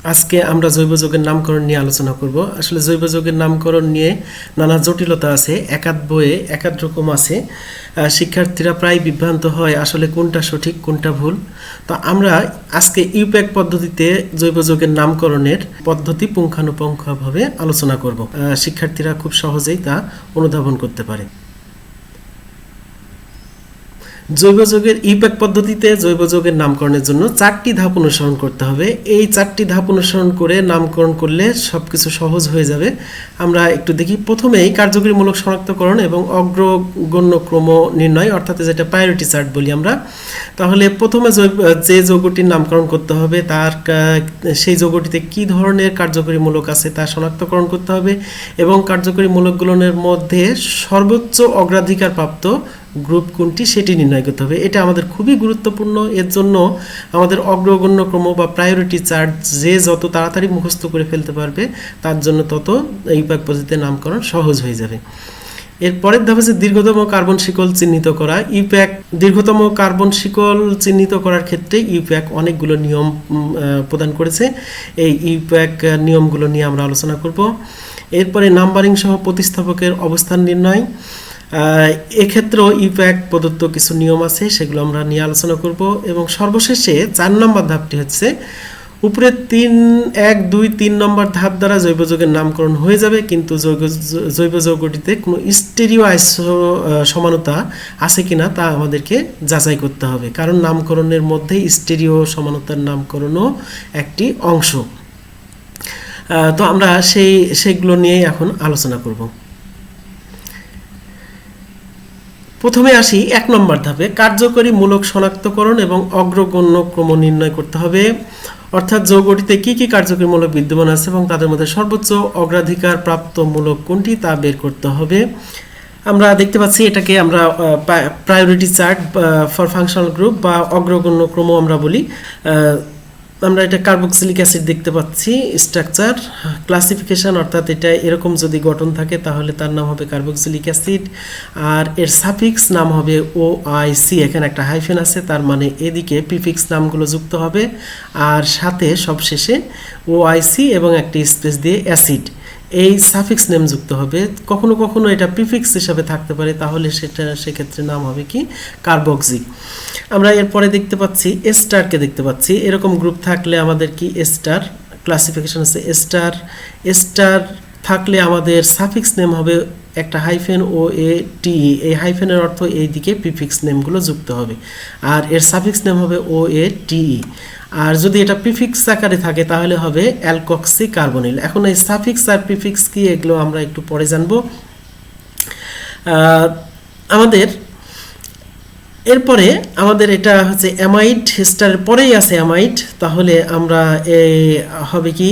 আজকে আমরা জৈব যৌগের নামকরণ নিয়ে আলোচনা করব। আসলে জৈব যৌগের নামকরণ নিয়ে নানা জটিলতা আছে, একাধ বইয়ে একাধ রকম আছে। শিক্ষার্থীরা প্রায় বিভ্রান্ত হয় আসলে কোনটা সঠিক কোনটা ভুল। তো আমরা আজকে ইউপ্যাক পদ্ধতিতে জৈব যৌগের নামকরণের পদ্ধতি পুঙ্খানুপুঙ্খভাবে আলোচনা করব। শিক্ষার্থীরা খুব সহজেই তা অনুধাবন করতে পারে। জৈব যৌগের ইউপ্যাক পদ্ধতিতে জৈব যৌগের নামকরণের জন্য 4টি ধাপ অনুসরণ করতে হবে। এই 4টি ধাপ অনুসরণ করে নামকরণ করলে সবকিছু সহজ হয়ে যাবে। আমরা একটু দেখি। প্রথমেই কার্যকরীমূলক শনাক্তকরণ এবং অগ্রগণ্য ক্রম নির্ণয়, অর্থাৎ যেটা প্রায়োরিটি চার্ট বলি আমরা। তাহলে প্রথমে যে যৌগটির নামকরণ করতে হবে তার সেই যৌগটিতে কী ধরনের কার্যকরীমূলক আছে তা শনাক্তকরণ করতে হবে এবং কার্যকরীমূলকগুলোর মধ্যে সর্বোচ্চ অগ্রাধিকার প্রাপ্ত গ্রুপ কোনটি সেটি নির্ণয় করতে হবে। এটা আমাদের খুবই গুরুত্বপূর্ণ। এর জন্য আমাদের অগ্রগণ্য ক্রম বা প্রায়োরিটি চার্ট যে যত তাড়াতাড়ি মুখস্থ করে ফেলতে পারবে তার জন্য তত ইউপ্যাক পদ্ধতিতে নামকরণ সহজ হয়ে যাবে। এর পরের ধাপ হচ্ছে দীর্ঘতম কার্বন শিকল চিহ্নিত করা। ইউপ্যাক দীর্ঘতম কার্বন শিকল চিহ্নিত করার ক্ষেত্রে ইউপ্যাক অনেকগুলো নিয়ম প্রদান করেছে। এই ইউপ্যাক নিয়মগুলো নিয়ে আমরা আলোচনা করব। এরপরে নাম্বারিং সহ প্রতিস্থাপকের অবস্থান নির্ণয়। এক্ষেত্রেও ইউপ্যাক প্রদত্ত কিছু নিয়ম আছে, সেগুলো আমরা নিয়ে আলোচনা করব। এবং সর্বশেষে 4 নম্বর ধাপটি হচ্ছে উপরে 1, 2, 3 নম্বর ধাপ দ্বারা জৈব যৌগের নামকরণ হয়ে যাবে, কিন্তু জৈব যৌগটিতে কোনো স্টেরিও সমানতা আছে কিনা তা আমাদেরকে যাচাই করতে হবে, কারণ নামকরণের মধ্যে স্টেরিও সমানতার নামকরণও একটি অংশ। তো আমরা সেইগুলো নিয়েই এখন আলোচনা করব। প্রথমে আসি 1 নম্বর ধাপে। কার্যকরীমূলক শনাক্তকরণ এবং অগ্রগণ্য ক্রম নির্ণয় করতে হবে, অর্থাৎ যৌগটিতে কি কি কার্যকরীমূলক বিদ্যমান আছে এবং তাদের মধ্যে সর্বোচ্চ অগ্রাধিকার প্রাপ্ত মূলক কোনটি তা বের করতে হবে। আমরা দেখতে পাচ্ছি এটাকে আমরা priority chart for functional group বা অগ্রগণ্য ক্রম আমরা বলি। আমরা এটা কার্বক্সিলিক অ্যাসিড দেখতে পাচ্ছি স্ট্রাকচার ক্লাসিফিকেশন, অর্থাৎ এটা এরকম যদি গঠন থাকে তাহলে তার নাম হবে কার্বক্সিলিক অ্যাসিড, আর এর সাফিক্স নাম হবে OIC। এখানে একটা হাইফেন আছে, তার মানে এদিকে প্রিফিক্স নামগুলো যুক্ত হবে আর সাথে সবশেষে OIC এবং একটি স্পেস দিয়ে অ্যাসিড, এই সাফিক্স নেম যুক্ত হবে। কখনো কখনো এটা প্রিফিক্স হিসাবে থাকতে পারে, তাহলে সেক্ষেত্রে নাম হবে কি কার্বক্সিক। আমরা এরপরে দেখতে পাচ্ছি এস্টারকে দেখতে পাচ্ছি। এরকম গ্রুপ থাকলে আমাদের কি এস্টার ক্লাসিফিকেশন আছে এস্টার। এস্টার থাকলে আমাদের সাফিক্স নেম হবে একটা হাইফেন OATE। এই হাইফেনের অর্থ এই দিকে প্রিফিক্স নেমগুলো যুক্ত হবে, আর এর সাফিক্স নেম হবে OATE। আর যদি এটা প্রিফিক্স আকারে থাকে তাহলে হবে অ্যালকক্সি কার্বনিল। এখন এই সাফিক্স আর প্রিফিক্স কি এগুলো আমরা একটু পরে জানবো। এরপরে আমাদের এটা হচ্ছে অ্যামাইড, স্টারের পরেই আছে অ্যামাইড, তাহলে আমরা হবে কি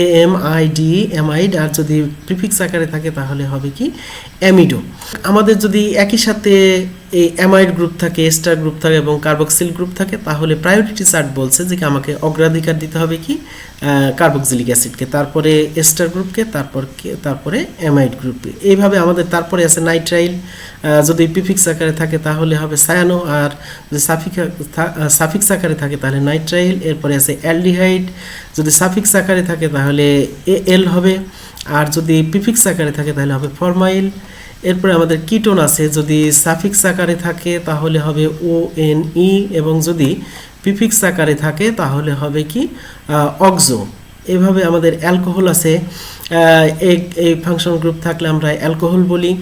AMID অ্যামাইড, আর যদি প্রিফিক্স আকারে থাকে তাহলে হবে কি অ্যামিডো। আমাদের যদি একই সাথে এই অ্যামাইড গ্রুপ থাকে, স্টার গ্রুপ থাকে এবং কার্বক্সিল গ্রুপ থাকে, তাহলে প্রায়োরিটি চার্ট বলছে যে আমাকে অগ্রাধিকার দিতে হবে কি কার্বক্সিলিক অ্যাসিডকে, তারপরে এস্টার গ্রুপকে, তারপরে অ্যামাইড গ্রুপকে। এইভাবে আমাদের তারপরে আছে নাইট্রাইল, যদি প্রিফিক্স আকারে থাকে তাহলে হবে সায়ানো, আর যদি সাফিক্স আকারে থাকে তাহলে নাইট্রাইল। এরপরে আছে অ্যালডিহাইড, যদি সাফিক্স আকারে থাকে তাহলে AL হবে, আর যদি প্রিফিক্স আকারে থাকে তাহলে হবে ফরমাইল। এরপরে আমাদের কিটোন আছে, যদি সাফিক্স আকারে থাকে তাহলে হবে ONE, এবং যদি প্রিফিক্স আকারে থাকে তাহলে হবে কি অক্সো। এভাবে আমাদের অ্যালকোহল আছে, এই ফাংশন গ্রুপ থাকলে আমরা অ্যালকোহল বলি।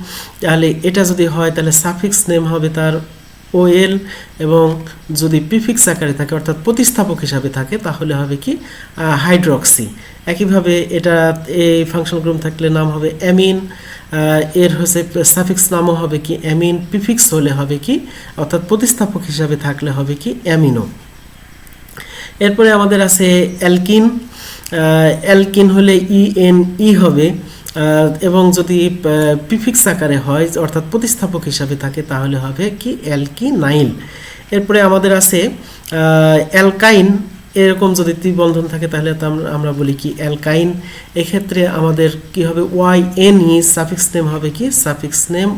তাহলে এটা যদি হয় তাহলে সাফিক্স নেম হবে তার OL, এবং যদি প্রিফিক্স আকারে থাকে অর্থাৎ প্রতিস্থাপক হিসাবে থাকে তাহলে হবে কি হাইড্রক্সি। একইভাবে এটা এই ফাংশন গ্রুপ থাকলে নাম হবে অ্যামিন, এর হচ্ছে সাফিক্স নামও হবে কি অ্যামিন, প্রিফিক্স হলে হবে কি অর্থাৎ প্রতিস্থাপক হিসাবে থাকলে হবে কি অ্যামিনো। এরপরে আমাদের আছে অ্যালকিন, অ্যালকিন হলে ENE হবে, এবং যদি প্রিফিক্স আকারে হয় অর্থাৎ প্রতিস্থাপক হিসাবে থাকে তাহলে হবে কি অ্যালকিনাইল। এরপরে আমাদের আছে অ্যালকাইন, এরকম যদি ত্রিবন্ধন থাকে তাহলে আমরা বলি কি অ্যালকাইন। এক্ষেত্রে আমাদের কি হবে YNE, সাফিক্স নেম হবে কি সাফিক্স নেম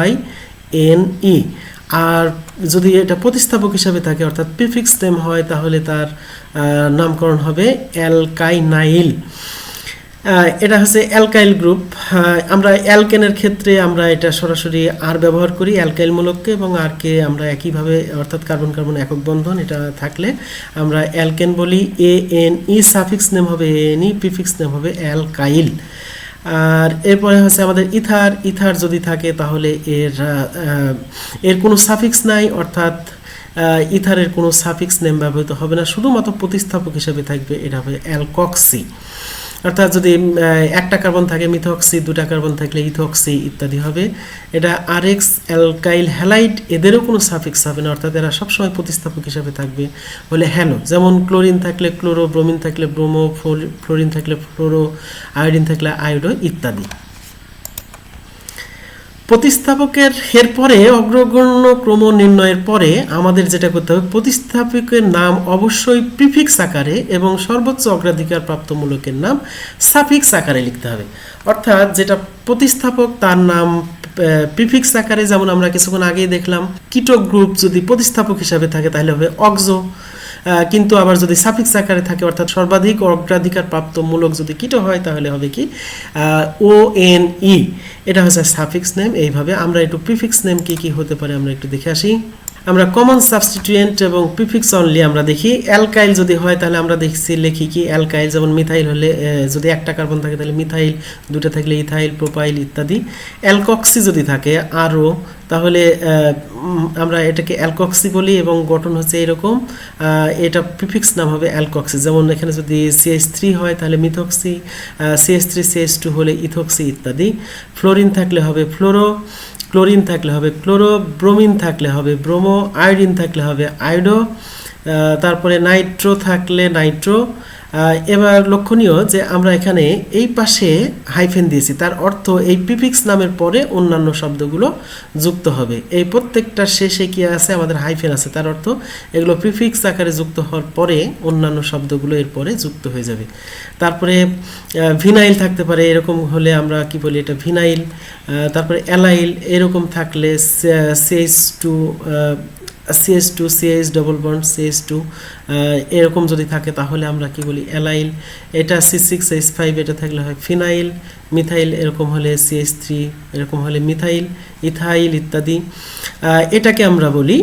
YNE। আর যদি এটা প্রতিস্থাপক হিসাবে থাকে অর্থাৎ প্রিফিক্স নেম হয় তাহলে তার নামকরণ হবে অ্যালকাইনাইল। এটা হচ্ছে অ্যালকাইল গ্রুপ। আমরা অ্যালকেনের ক্ষেত্রে আমরা এটা সরাসরি আর ব্যবহার করি অ্যালকাইল মূলককে, এবং আরকে আমরা একইভাবে অর্থাৎ কার্বন কার্বন একক বন্ধন এটা থাকলে আমরা অ্যালকেন বলি। ANE সাফিক্স নেম হবে ANE, প্রিফিক্স নেম হবে অ্যালকাইল। আর এরপরে হচ্ছে আমাদের ইথার। ইথার যদি থাকে তাহলে এর কোনো সাফিক্স নাই, অর্থাৎ ইথারের কোনো সাফিক্স নেম ব্যবহৃত হবে না, শুধুমাত্র প্রতিস্থাপক হিসেবে থাকবে, এটা হবে অ্যালকক্সি। অর্থাৎ যদি একটা কার্বন থাকে মিথক্সি, দুটা কার্বন থাকলে ইথক্সি ইত্যাদি হবে। এটা RX, অ্যালকাইল হ্যালাইড, এদেরও কোনো সাফিক্স হবে না, অর্থাৎ এরা সবসময় প্রতিস্থাপক হিসাবে থাকবে বলে হ্যালো। যেমন ক্লোরিন থাকলে ক্লোরো, ব্রোমিন থাকলে ব্রোমো, ফ্লোরিন থাকলে ফ্লোরো, আয়োডিন থাকলে আয়োডো ইত্যাদি। প্রতিস্থাপকের এরপরে অগ্রগণ্য ক্রম নির্ণয়ের পরে আমাদের যেটা করতে হবে, প্রতিস্থাপকের নাম অবশ্যই প্রিফিক্স আকারে এবং সর্বোচ্চ অগ্রাধিকার প্রাপ্ত মূলকের নাম সাফিক্স আকারে লিখতে হবে। অর্থাৎ যেটা প্রতিস্থাপক তার নাম প্রিফিক্স আকারে, যেমন আমরা কিছুক্ষণ আগেই দেখলাম কিটো গ্রুপ যদি প্রতিস্থাপক হিসাবে থাকে তাহলে হবে অক্সো, কিন্তু আবার যদি সাফিক্স আকারে থাকে অর্থাৎ সর্বাধিক অগ্রাধিকার প্রাপ্ত মূলক যদি কিটো হয় তাহলে হবে কি ONE, এটা হচ্ছে সাফিক্স নেম। এইভাবে আমরা একটু প্রিফিক্স নেম কি কি হতে পারে আমরা একটু দেখে আসি। আমরা কমন সাবস্টিটিউয়েন্ট এবং প্রিফিক্স অনলি আমরা দেখি। অ্যালকাইল যদি হয় তাহলে আমরা লিখি কি অ্যালকাইল, যেমন মিথাইল হলে যদি একটা কার্বন থাকে তাহলে মিথাইল, দুটো থাকলে ইথাইল, প্রোপাইল ইত্যাদি। অ্যালকক্সি যদি থাকে আরও, তাহলে আমরা এটাকে অ্যালকক্সি বলি এবং গঠন হচ্ছে এরকম। এটা প্রিফিক্স নাম হবে অ্যালকক্সি। যেমন এখানে যদি CH3 হয় তাহলে মিথক্সি, CH3 CH2 হলে ইথক্সি ইত্যাদি। ফ্লোরিন থাকলে হবে ফ্লোরো, ক্লোরিন থাকলে হবে ক্লোরো, ব্রোমিন থাকলে হবে ব্রোমো, আয়োডিন থাকলে হবে আয়োডো, তারপরে নাইট্রো থাকলে নাইট্রো। এবার লক্ষণীয় যে আমরা এখানে এই পাশে হাইফেন দিয়েছি, তার অর্থ এই প্রিফিক্স নামের পরে অন্যান্য শব্দগুলো যুক্ত হবে। এই প্রত্যেকটার শেষে কি আছে, আমাদের হাইফেন আছে, তার অর্থ এগুলো প্রিফিক্স আকারে যুক্ত হওয়ার পরে অন্যান্য শব্দগুলো এরপরে যুক্ত হয়ে যাবে। তারপরে ভিনাইল থাকতে পারে, এরকম হলে আমরা কি বলি এটা ভিনাইল। তারপরে অ্যালাইল, এরকম থাকলে CH2 CH double bond CH2 এরকম যদি থাকে তাহলে আমরা কি বলি অ্যালাইল। এটা C6H5, এটা থাকলে হয় ফিনাইল। মিথাইল এরকম হলে CH3, এরকম হলে মিথাইল, ইথাইল ইত্যাদি। এটাকে আমরা বলি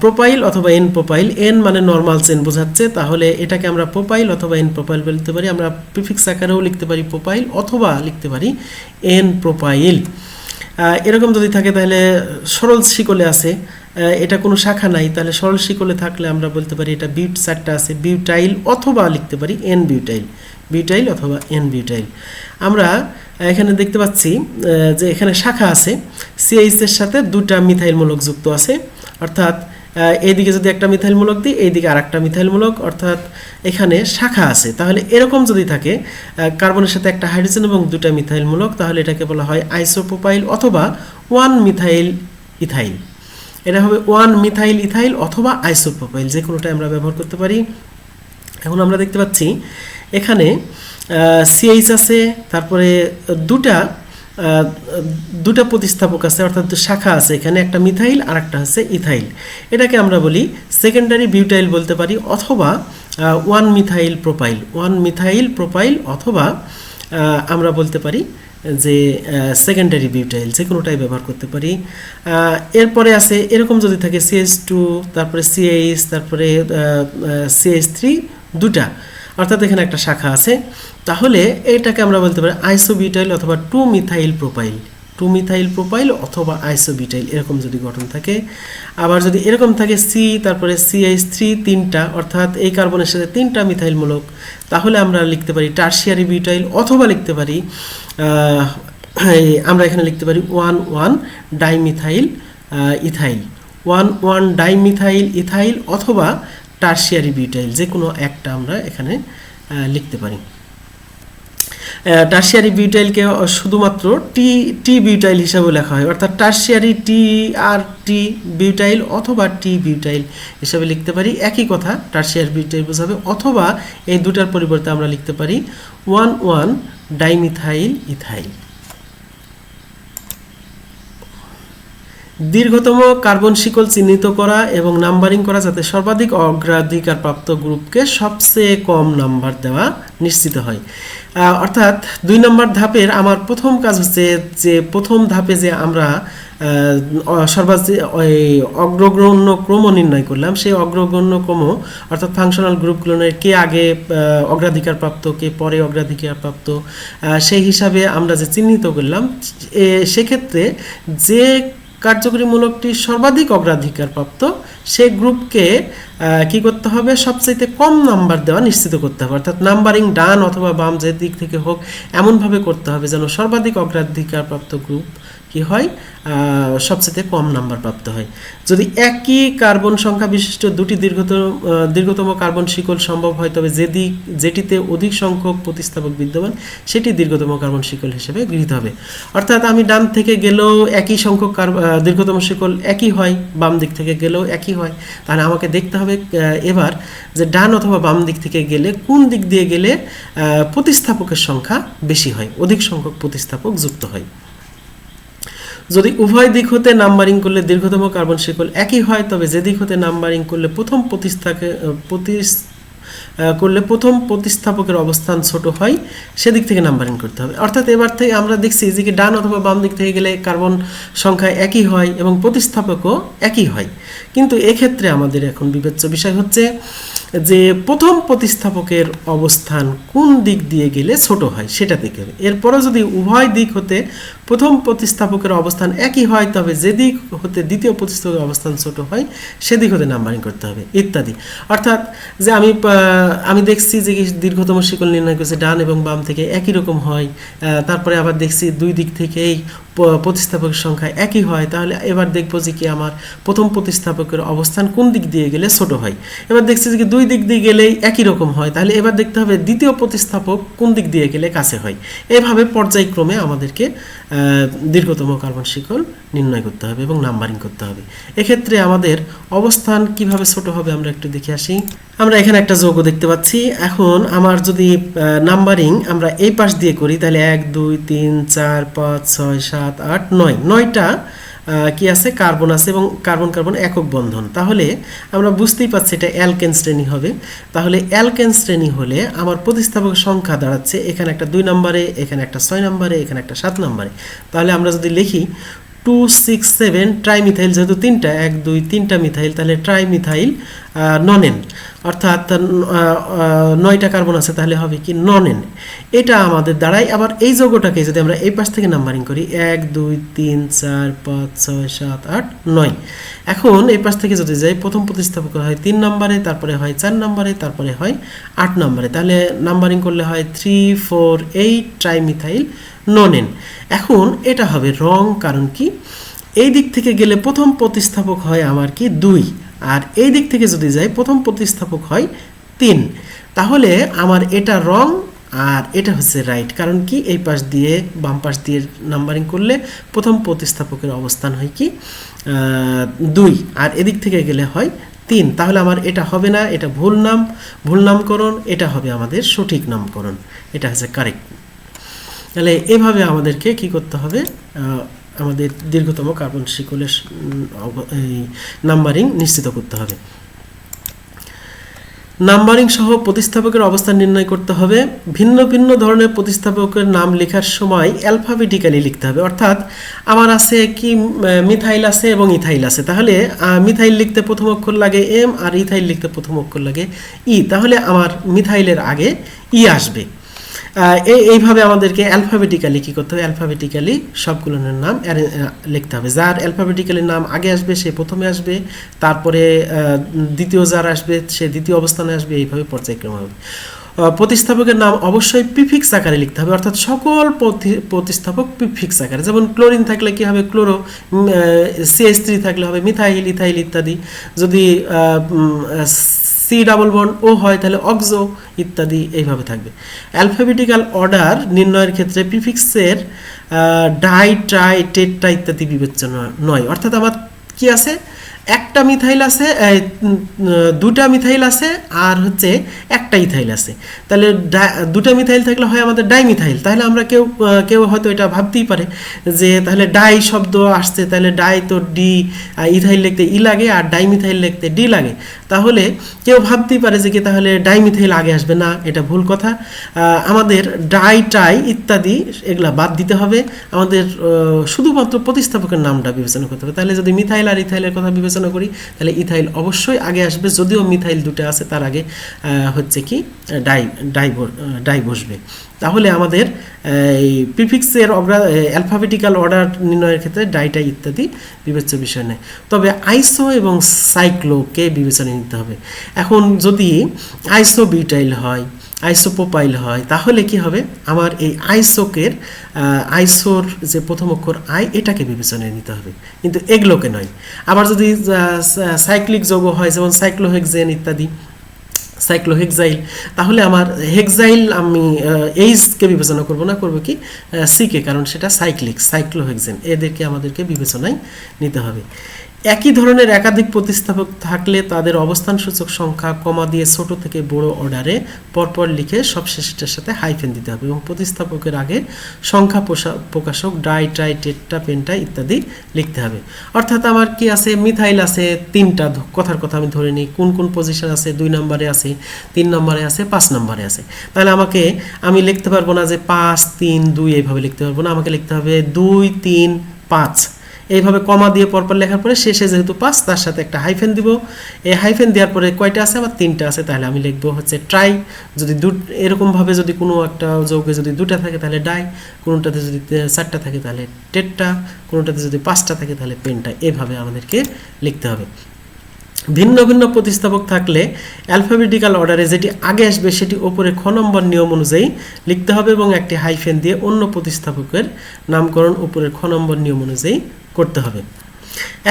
প্রোপাইল অথবা এন প্রোপাইল। এন মানে নর্মাল চেন বোঝাচ্ছে, তাহলে এটাকে আমরা প্রোপাইল অথবা এন প্রোপাইল বলতে পারি। আমরা প্রিফিক্স আকারেও লিখতে পারি প্রোপাইল অথবা লিখতে পারি এন প্রোপাইল। এরকম যদি থাকে তাহলে সরল শিকলে আছে, এটা কোনো শাখা নাই, তাহলে সরল শিকলে থাকলে আমরা বলতে পারি এটা চারটা আছে বিউটাইল, অথবা লিখতে পারি এন বিউটাইল, বিউটাইল অথবা এন বিউটাইল। আমরা এখানে দেখতে পাচ্ছি যে এখানে শাখা আছে, CH এর সাথে দুটা মিথাইল মূলক যুক্ত আছে, অর্থাৎ এইদিকে যদি একটা মিথাইল মূলক দিই এইদিকে আর একটা মিথাইল মূলক, অর্থাৎ এখানে শাখা আছে। তাহলে এরকম যদি থাকে কার্বনের সাথে একটা হাইড্রোজেন এবং দুটা মিথাইল মূলক, তাহলে এটাকে বলা হয় আইসোপ্রোপাইল অথবা 1 মিথাইল ইথাইল। এটা হবে 1 মিথাইল ইথাইল অথবা আইসোপ্রোপাইল, যে কোনোটা আমরা ব্যবহার করতে পারি। এখন আমরা দেখতে পাচ্ছি এখানে CH আছে, তারপরে দুটা প্রতিস্থাপক আছে, অর্থাৎ শাখা আছে, এখানে একটা মিথাইল আর একটা হচ্ছে ইথাইল। এটাকে আমরা বলি সেকেন্ডারি বিউটাইল বলতে পারি, অথবা 1 মিথাইল প্রোপাইল, 1 মিথাইল প্রোপাইল, অথবা আমরা বলতে পারি যে সেকেন্ডারি বিউটাইল, যে কোনোটাই ব্যবহার করতে পারি। এরপরে আছে এরকম যদি থাকে CH2, তারপরে CH, তারপরে CH3 দুটা, অর্থাৎ এখানে একটা শাখা আছে, তাহলে এটাকে আমরা বলতে পারি আইসোবিউটাইল অথবা 2 মিথাইল প্রোপাইল, 2 মিথাইল প্রোপাইল অথবা আইসোবিউটাইল, এরকম যদি গঠন থাকে। আবার যদি এরকম থাকে C, তারপরে CH3 তিনটা, অর্থাৎ এই কার্বনের সাথে তিনটা মিথাইল মূলক, তাহলে আমরা লিখতে পারি টারশিয়ারি বিউটাইল, অথবা লিখতে পারি আমরা এখানে লিখতে পারি 1,1 ডাইমিথাইল ইথাইল, 1,1 ডাইমিথাইল ইথাইল অথবা টারশিয়ারি বিউটাইল, যে কোনো একটা আমরা এখানে লিখতে পারি। টারশিয়ারি বিউটাইলকে শুধুমাত্র টি বিউটাইল হিসাবে লেখা হয়, অর্থাৎ টারশিয়ারি টি বিউটাইল অথবা টি বিউটাইল হিসাবে লিখতে পারি, একই কথা টারশিয়ারি বিউটাইল বোঝাবে। অথবা এই দুটার পরিবর্তে আমরা লিখতে পারি 1,1 ডাইমিথাইল ইথাইল। দীর্ঘতম কার্বন শিকল চিহ্নিত করা এবং নাম্বারিং করা যাতে সর্বাধিক অগ্রাধিকারপ্রাপ্ত গ্রুপকে সবচেয়ে কম নাম্বার দেওয়া নিশ্চিত হয়। অর্থাৎ 2 নম্বর ধাপের আমার প্রথম কাজ হচ্ছে যে প্রথম ধাপে যে আমরা অগ্রগণ্য ক্রম নির্ণয় করলাম, সেই অগ্রগণ্য ক্রম অর্থাৎ ফাংশনাল গ্রুপগুলোর কে আগে অগ্রাধিকারপ্রাপ্ত কে পরে অগ্রাধিকারপ্রাপ্ত সেই হিসাবে আমরা যে চিহ্নিত করলাম, সেক্ষেত্রে যে কার্যকরীমূলকটি সর্বাধিক অগ্রাধিকারপ্রাপ্ত সেই গ্রুপকে কি করতে হবে, সবচাইতে কম নাম্বার দেওয়া নিশ্চিত করতে হবে। অর্থাৎ নাম্বারিং ডান অথবা বাম যে দিক থেকে হোক এমনভাবে করতে হবে যেন সর্বাধিক অগ্রাধিকারপ্রাপ্ত গ্রুপ কি হয়, সবচেয়ে কম নাম্বার প্রাপ্ত হয়। যদি একই কার্বন সংখ্যা বিশিষ্ট দুটি দীর্ঘতম কার্বন শিকল সম্ভব হয় তবে যেটিতে অধিক সংখ্যক প্রতিস্থাপক বিদ্যমান সেটি দীর্ঘতম কার্বন শিকল হিসেবে গৃহীত হবে। অর্থাৎ আমি ডান থেকে গেলেও একই সংখ্যক দীর্ঘতম শিকল একই হয়, বাম দিক থেকে গেলেও একই হয়, তাহলে আমাকে দেখতে হবে এবার যে ডান অথবা বাম দিক থেকে গেলে কোন দিক দিয়ে গেলে প্রতিস্থাপকের সংখ্যা বেশি হয়, অধিক সংখ্যক প্রতিস্থাপক যুক্ত হয়। যদি উভয় দিক হতে নাম্বারিং করলে দীর্ঘতম কার্বন শিকল একই হয় তবে যে দিক হতে নাম্বারিং করলে প্রথম প্রতিস্থাপকের অবস্থান ছোট হয় সেদিক থেকে নাম্বারিং করতে হবে। অর্থাৎ এবার থেকে আমরা দেখছি যে কি ডান অথবা বাম দিক থেকে গেলে কার্বন সংখ্যা একই হয় এবং প্রতিস্থাপকও একই হয়, কিন্তু এক্ষেত্রে আমাদের এখন বিবেচ্য বিষয় হচ্ছে যে প্রথম প্রতিস্থাপকের অবস্থান কোন দিক দিয়ে গেলে ছোট হয় সেটা দেখতে হবে। এরপরও যদি উভয় দিক হতে প্রথম প্রতিস্থাপকের অবস্থান একই হয় তবে যে দিক হতে দ্বিতীয় প্রতিস্থাপকের অবস্থান ছোট হয় সেদিক হতে নাম্বারিং করতে হবে ইত্যাদি। অর্থাৎ যে আমি দেখছি যে দীর্ঘতম শিকল নির্ণয় করছে ডান এবং বাম থেকে একই রকম হয়, তারপরে আবার দেখছি দুই দিক থেকেই প্রতিস্থাপকের সংখ্যা একই হয়, তাহলে এবার দেখবো যে কি আমার প্রথম প্রতিস্থাপকের অবস্থান কোন দিক দিয়ে গেলে ছোট হয়। এবার দেখছি যে দুই দিক দিয়ে গেলেই একই রকম হয়, তাহলে এবার দেখতে হবে দ্বিতীয় প্রতিস্থাপক কোন দিক দিয়ে গেলে কাছে হয়। এভাবে পর্যায়ক্রমে আমাদেরকে দীর্ঘতম কার্বন শিকল নির্ণয় করতে হবে এবং নাম্বারিং করতে হবে। এক্ষেত্রে আমাদের অবস্থান কিভাবে ছোট হবে আমরা একটু দেখে আসি। আমরা এখানে একটা যৌগ দেখতে পাচ্ছি। এখন আমার যদি নাম্বারিং আমরা এই পাশ দিয়ে করি তাহলে 1 2 3 4 5 6 7 8 9 9টা কি আছে, কার্বন আছে এবং কার্বন কার্বন একক বন্ধন। তাহলে আমরা বুঝতেই পারছি এটা অ্যালকেন শ্রেণী হবে। তাহলে অ্যালকেন শ্রেণী হলে আমার প্রতিস্থাপক সংখ্যা দাঁড়াচ্ছে এখানে একটা 2 নম্বরে, এখানে একটা 6 নম্বরে, এখানে একটা 7 নম্বরে। তাহলে আমরা যদি লিখি 2 6 7 ট্রাইমিথাইল, যেহেতু 3টা 1 2 3টা মিথাইল তাহলে ট্রাইমিথাইল ননেন, অর্থাৎ 9টা কার্বন আছে তাহলে হবে কি ননেন। এটা আমাদের দ্বারাই আবার এই যৌগটাকে যদি আমরা এই পাশ থেকে নাম্বারিং করি 1 2 3 4 5 6 7 8 9। এখন এই পাশ থেকে যদি যাই প্রথম প্রতিস্থাপক হয় 3 নম্বরে, তারপরে হয় 4 নম্বরে, তারপরে হয় 8 নম্বরে, তাহলে নাম্বারিং করলে হয় 3 4 8 ট্রাইমিথাইল ননেন। এখন এটা হবে রং, কারণ কি এই দিক থেকে গেলে প্রথম প্রতিস্থাপক হয় আমার কি 2, আর এই দিক থেকে যদি যাই প্রথম প্রতিস্থাপক হয় 3। তাহলে আমার এটা রং আর এটা হচ্ছে রাইট, কারণ কি এই পাশ দিয়ে বাম পাশ দিয়ে নাম্বারিং করলে প্রথম প্রতিস্থাপকের অবস্থান হয় কি 2 আর এদিক থেকে গেলে হয় 3। তাহলে আমার এটা হবে না, এটা ভুল নামকরণ, এটা হবে আমাদের সঠিক নামকরণ, এটা হচ্ছে কারেক্ট। তাহলে এভাবে আমাদেরকে কি করতে হবে, আমাদের দীর্ঘতম কার্বন শিকলের নাম্বারিং নিশ্চিত করতে হবে। নাম্বারিং সহ প্রতিস্থাপকের অবস্থান নির্ণয় করতে হবে। ভিন্ন ভিন্ন ধরনের প্রতিস্থাপকের নাম লেখার সময় অ্যালফাবেটিক্যালি লিখতে হবে। অর্থাৎ আমার আছে কি মিথাইল আছে এবং ইথাইল আছে, তাহলে মিথাইল লিখতে প্রথম অক্ষর লাগে এম আর ইথাইল লিখতে প্রথম অক্ষর লাগে ই, তাহলে আমার মিথাইলের আগে ই আসবে। এইভাবে আমাদেরকে অ্যালফাবেটিক্যালি কী করতে হবে, অ্যালফাবেটিক্যালি সবগুলোর নাম লিখতে হবে। যার অ্যালফাবেটিক্যালি নাম আগে আসবে সে প্রথমে আসবে, তারপরে দ্বিতীয় যার আসবে সে দ্বিতীয় অবস্থানে আসবে, এইভাবে পর্যায়ক্রমে হবে। প্রতিস্থাপকের নাম অবশ্যই প্রিফিক্স আকারে লিখতে হবে, অর্থাৎ সকল প্রতিস্থাপক প্রিফিক্স আকারে। যেমন ক্লোরিন থাকলে কি হবে ক্লোরো, CH3 থাকলে হবে মিথাইল, ইথাইল ইত্যাদি। যদি C ডাবল বন্ড ও হয় তাহলে অক্সো ইত্যাদি, এইভাবে থাকবে। অ্যালফাবেটিক্যাল অর্ডার নির্ণয়ের ক্ষেত্রে প্রিফিক্সের ডাই ট্রাই টেট্রা ইত্যাদি বিবেচ্য নয়। অর্থাৎ আমার কি আছে একটা মিথাইল আছে, দুটা মিথাইল আছে, আর হচ্ছে একটা ইথাইল আছে। তাহলে দুটা মিথাইল থাকলে হয় আমাদের ডাইমিথাইল। তাহলে আমরা কেউ হয়তো এটা ভাবতেই পারে যে তাহলে ডাই শব্দ আসছে, তাহলে ডাই তো ডি, ইথাইল লিখতে ই লাগে আর ডাইমিথাইল লিখতে ডি লাগে। তাহলে কেউ ভাবতেই পারে যে কি তাহলে ডাইমিথাইল আগে আসবে। না, এটা ভুল কথা। আমাদের ডাই টাই ইত্যাদি এগুলা বাদ দিতে হবে, আমাদের শুধুমাত্র প্রতিস্থাপকের নামটা বিবেচনা করতে হবে। তাহলে যদি মিথাইল আর ইথাইলের কথা বিবেচনা করি তাহলে ইথাইল অবশ্যই আগে আসবে, যদিও মিথাইল দুটো আছে তার আগে হচ্ছে কি ডাই বসবে। তাহলে আমাদের এই প্রিফিক্সের অ্যালফাবেটিক্যাল অর্ডার নির্ণয়ের ক্ষেত্রে ডাইটাই ইত্যাদি বিবেচ্য বিষয় নেই। তবে আইসো এবং সাইক্লোকে বিবেচনায় নিতে হবে। এখন যদি আইসোবিউটাইল হয়, আইসোপ্রোপাইল হয়, তাহলে কি হবে, আমার এই আইসোর যে প্রথম অক্ষর আই এটাকে বিবেচনায় নিতে হবে, কিন্তু এগুলোকে নয়। আবার যদি সাইক্লিক যৌগ হয়, যেমন সাইক্লোহেক্সেন ইত্যাদি, সাইক্লোহেক্সাইল, তাহলে আমার হেক্সাইল আমি এইচকে বিবেচনা করব না, করব কি সিকে, কারণ সেটা সাইক্লোহেক্সেন, এদেরকে আমাদেরকে বিবেচনায় নিতে হবে। একই ধরনের একাধিক প্রতিস্থাপক থাকলে তাদের অবস্থান সূচক সংখ্যা কমা দিয়ে ছোট থেকে বড় অর্ডারে পরপর লিখে সবশেষটার সাথে হাইফেন দিতে হবে এবং প্রতিস্থাপকের আগে সংখ্যা প্রকাশক ডাই ট্রাই টেট্রা পেন্টা ইত্যাদি লিখতে হবে। অর্থাৎ আমার কি আছে, মিথাইল আছে তিনটা, কথার কথা আমি ধরে নিই, কোন কোন পজিশন আছে, 2 নম্বরে আছে, 3 নম্বরে আছে, 5 নম্বরে আছে। তাহলে আমি লিখতে পারবো না যে 5 3 2 এইভাবে লিখতে পারবো না, আমাকে লিখতে হবে 2 3 5 এইভাবে কমা দিয়ে পরপর লেখার পরে শেষে যেহেতু 5 তার সাথে একটা হাইফেন দিব। এই হাইফেন দেওয়ার পরে কয়টা আছে, আমার 3টা আছে, তাহলে আমি লিখবো হচ্ছে ট্রাই। যদি এরকমভাবে যদি কোনো একটা যৌগে যদি 2টা থাকে তাহলে ডাই, কোনোটাতে যদি 4টা থাকে তাহলে টেট্টা, কোনোটাতে যদি 5টা থাকে তাহলে পেন্টা। এভাবে আমাদেরকে লিখতে হবে। ভিন্ন ভিন্ন প্রতিস্থাপক থাকলে অ্যালফাবেটিক্যাল অর্ডারে যেটি আগে আসবে সেটি ওপরে খ নম্বর নিয়ম অনুযায়ী লিখতে হবে এবং একটি হাইফেন দিয়ে অন্য প্রতিস্থাপকের নামকরণ উপরের খ নম্বর নিয়ম অনুযায়ী করতে হবে।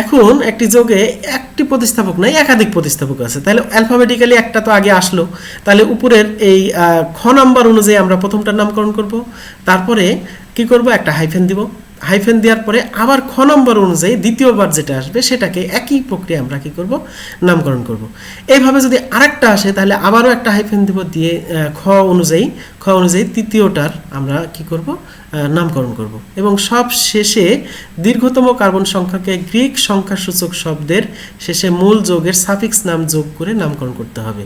এখন একটি যোগে একটি প্রতিস্থাপক নাই, একাধিক প্রতিস্থাপক আছে, তাহলে অ্যালফাবেটিক্যালি একটা তো আগে আসলো, তাহলে উপরের এই খ নম্বর অনুযায়ী আমরা প্রথমটার নামকরণ করব, তারপরে কি করব, একটা হাইফেন দিব, হাইফেন দেওয়ার পরে আবার খ নম্বর অনুযায়ী দ্বিতীয়বার যেটা আসবে সেটাকে একই প্রক্রিয়া আমরা কি করব, নামকরণ করব। এইভাবে যদি আরেকটা আসে তাহলে আবারও একটা হাইফেন দিব, দিয়ে খ অনুযায়ী তৃতীয়টার আমরা কি করব, নামকরণ করব এবং সব শেষে দীর্ঘতম কার্বন সংখ্যাকে গ্রিক সংখ্যাসূচক শব্দের শেষে মূল যোগের সাফিক্স নাম যোগ করে নামকরণ করতে হবে।